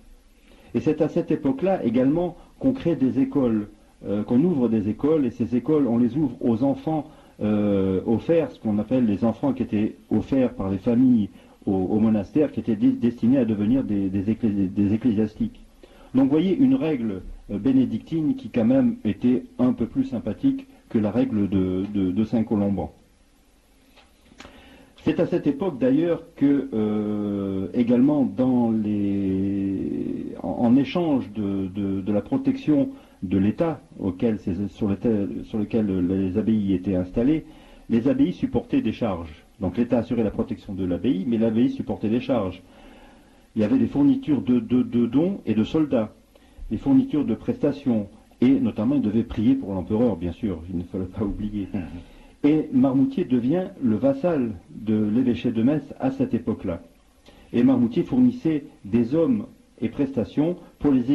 Et c'est à cette époque-là également qu'on crée des écoles, qu'on ouvre des écoles, et ces écoles, on les ouvre aux enfants offerts, ce qu'on appelle les enfants qui étaient offerts par les familles au monastère, qui étaient destinés à devenir des ecclésiastiques. Donc vous voyez une règle bénédictine qui quand même était un peu plus sympathique que la règle de Saint-Colomban. C'est à cette époque d'ailleurs que également en échange de la protection de l'État sur lequel les abbayes étaient installées, les abbayes supportaient des charges. Donc l'État assurait la protection de l'abbaye, mais l'abbaye supportait des charges. Il y avait des fournitures de dons et de soldats, des fournitures de prestations, et notamment il devait prier pour l'empereur, bien sûr, il ne fallait pas oublier. Et Marmoutier devient le vassal de l'évêché de Metz à cette époque-là. Et Marmoutier fournissait des hommes et prestations pour les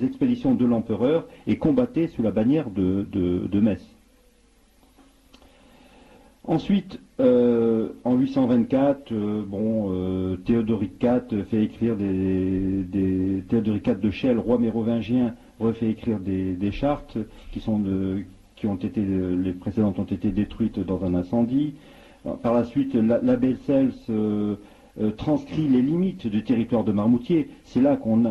expéditions de l'empereur et combattait sous la bannière de Metz. Ensuite, en 824, Théodoric IV fait écrire Théodoric IV de Chelles, roi mérovingien, refait écrire des chartes les précédentes ont été détruites dans un incendie. Par la suite, l'abbé Cels transcrit les limites du territoire de Marmoutier. C'est là qu'on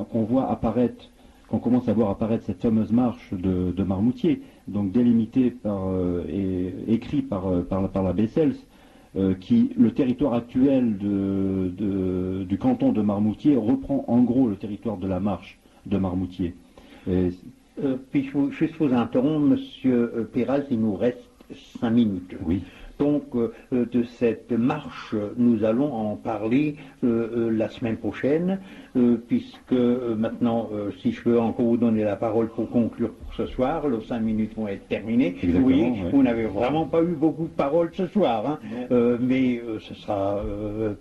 commence à voir apparaître cette fameuse marche de Marmoutier, donc délimitée et écrit par l'abbé Cels, qui, le territoire actuel du canton de Marmoutier reprend en gros le territoire de la marche de Marmoutier. Puis-je juste vous interrompre, Monsieur Péral, il nous reste 5 minutes. Oui. Donc, de cette marche, nous allons en parler la semaine prochaine. puisque maintenant, si je peux encore vous donner la parole pour conclure pour ce soir, les 5 minutes vont être terminées. Exactement, Oui, ouais. vous n'avez vraiment pas eu beaucoup de paroles ce soir, hein, mais ce sera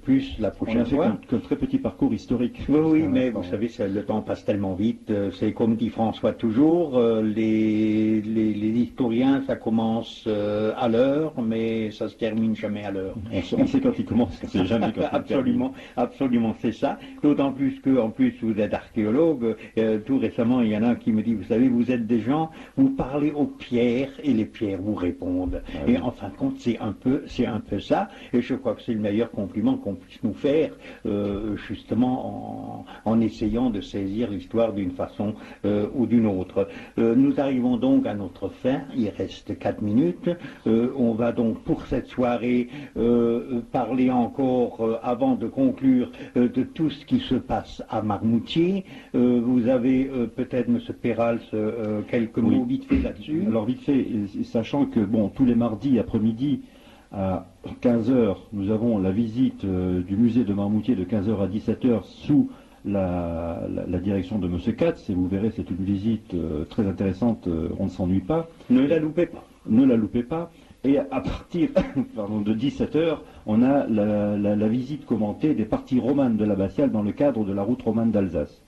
plus la On prochaine a fait fois. qu'un très petit parcours historique. Oui, Pour mais l'instant. vous savez, le temps passe tellement vite. C'est comme dit François toujours, les historiens, ça commence à l'heure, mais ça se termine jamais à l'heure. On sait quand il commence, on sait jamais quand il Absolument, absolument, c'est ça. D'autant plus que, en plus, vous êtes archéologue. Tout récemment, il y en a un qui me dit, vous savez, vous êtes des gens, vous parlez aux pierres et les pierres vous répondent. Ah oui. Et en fin de compte, c'est un peu ça. Et je crois que c'est le meilleur compliment qu'on puisse nous faire, justement en essayant de saisir l'histoire d'une façon ou d'une autre. Nous arrivons donc à notre fin. Il reste 4 minutes. On va donc pour cette soirée parler encore, avant de conclure, de tout ce qui se passe à Marmoutier. Vous avez peut-être, M. Perals, quelques mots vite fait là-dessus. Alors vite fait, sachant que bon, tous les mardis après-midi à 15h, nous avons la visite du musée de Marmoutier de 15h à 17h sous la direction de M. Katz, et vous verrez, c'est une visite très intéressante, on ne s'ennuie pas. Ne la loupez pas. Ne la loupez pas. Et à partir de 17h, on a la visite commentée des parties romanes de l'abbatiale dans le cadre de la route romane d'Alsace.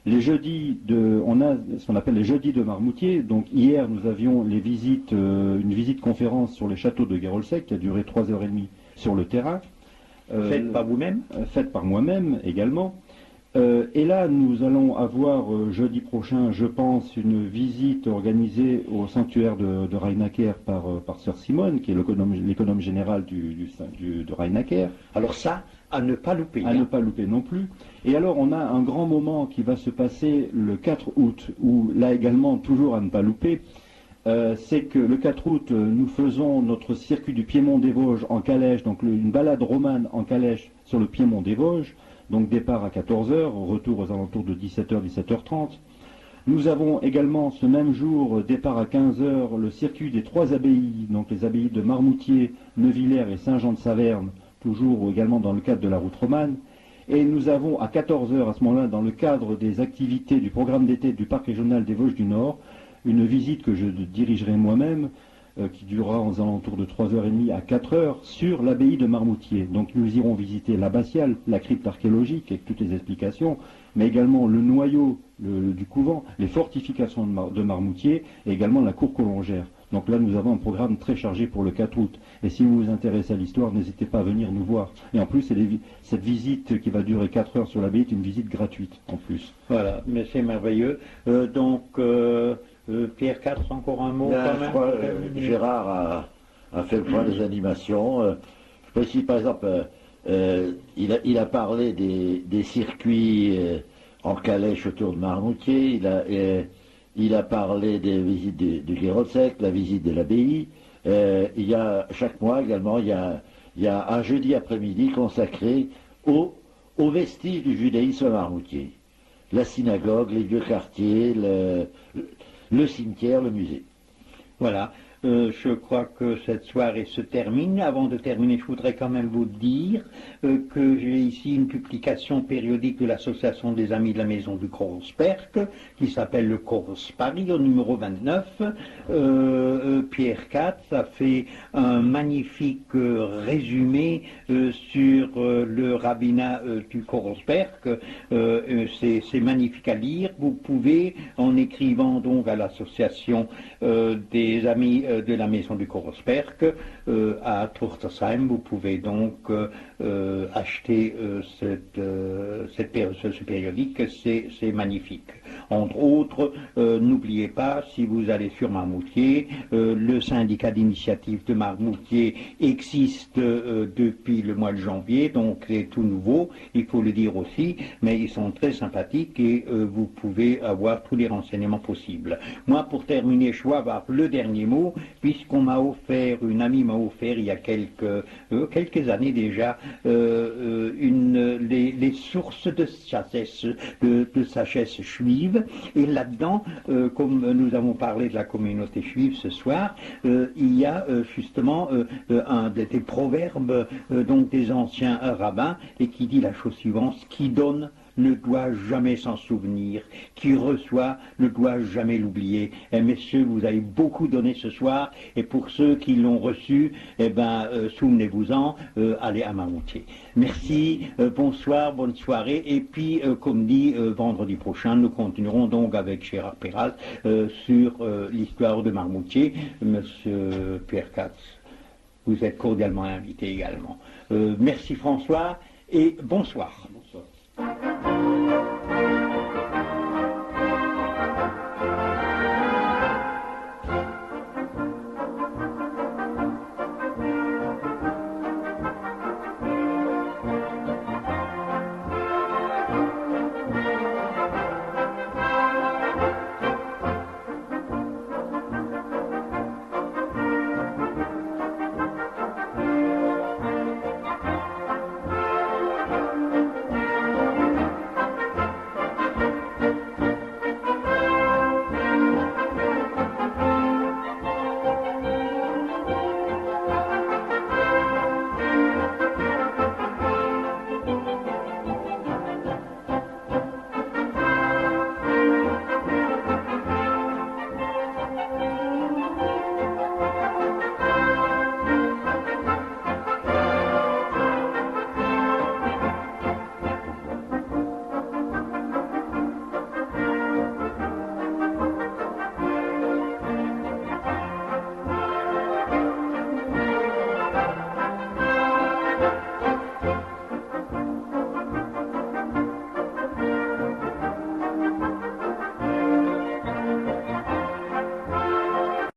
Les jeudis, on a ce qu'on appelle les jeudis de Marmoutier. Donc hier, nous avions une visite conférence sur les châteaux de Guérolsec qui a duré 3h30 sur le terrain. Faites par vous-même. Faites par moi-même également. Et là, nous allons avoir jeudi prochain, je pense, une visite organisée au sanctuaire de Rheinacker par Sœur Simone, qui est l'économe général de Rheinacker. Alors ça, à ne pas louper. À ne pas louper non plus. Et alors, on a un grand moment qui va se passer le 4 août, où là également, toujours à ne pas louper, c'est que le 4 août, nous faisons notre circuit du Piémont des Vosges en calèche, donc une balade romane en calèche sur le Piémont des Vosges. Donc départ à 14h, retour aux alentours de 17h, 17h30. Nous avons également ce même jour, départ à 15h, le circuit des 3 abbayes, donc les abbayes de Marmoutier, Neuvillers et Saint-Jean-de-Saverne, toujours également dans le cadre de la route romane. Et nous avons à 14h, à ce moment-là, dans le cadre des activités du programme d'été du parc régional des Vosges du Nord, une visite que je dirigerai moi-même, qui durera aux alentours de 3h30 à 4h sur l'abbaye de Marmoutier. Donc nous irons visiter l'abbatiale, la crypte archéologique avec toutes les explications, mais également le noyau du couvent, les fortifications de Marmoutier et également la cour colongère. Donc là nous avons un programme très chargé pour le 4 août. Et si vous vous intéressez à l'histoire, n'hésitez pas à venir nous voir. Et en plus, cette visite qui va durer 4 heures sur l'abbaye est une visite gratuite en plus. Voilà, mais c'est merveilleux. Pierre Katz, encore un mot quand même. Je crois, Gérard a fait le point des animations. Je précise par exemple, il a parlé des circuits en calèche autour de Marmoutier, il a parlé des visites de Guérolsec, la visite de l'abbaye. Il y a chaque mois également, il y a un jeudi après-midi consacré aux vestiges du judaïsme à Marmoutier. La synagogue, les vieux quartiers, le cimetière, le musée. Voilà, je crois que cette soirée se termine. Avant de terminer, je voudrais quand même vous dire que j'ai ici une publication périodique de l'Association des Amis de la Maison du Korosperk, qui s'appelle le Koros Paris, au numéro 29. Pierre Katz a fait un magnifique résumé sur le rabbinat du Korosperk. C'est magnifique à lire. Vous pouvez, en écrivant donc à l'Association des Amis de la Maison du Korosperk à Turtersheim, vous pouvez donc acheter ce périodique, c'est magnifique. Entre autres, n'oubliez pas, si vous allez sur Marmoutier, le syndicat d'initiative de Marmoutier existe depuis le mois de janvier, donc c'est tout nouveau, il faut le dire aussi, mais ils sont très sympathiques et vous pouvez avoir tous les renseignements possibles. Moi, pour terminer, je dois avoir le dernier mot, puisqu'on m'a offert, une amie m'a offert il y a quelques années déjà, les sources de sagesse juive, et là-dedans, comme nous avons parlé de la communauté juive ce soir, il y a justement un des proverbes donc des anciens rabbins, et qui dit la chose suivante: ce qui donne ne doit jamais s'en souvenir. Qui reçoit ne doit jamais l'oublier. Et messieurs, vous avez beaucoup donné ce soir, et pour ceux qui l'ont reçu, souvenez-vous-en, allez à Marmoutier. Merci, bonsoir, bonne soirée, et puis, comme dit, vendredi prochain, nous continuerons donc avec Gérard Perral sur l'histoire de Marmoutier. Monsieur Pierre Katz, vous êtes cordialement invité également. Merci François, et bonsoir. Bonsoir.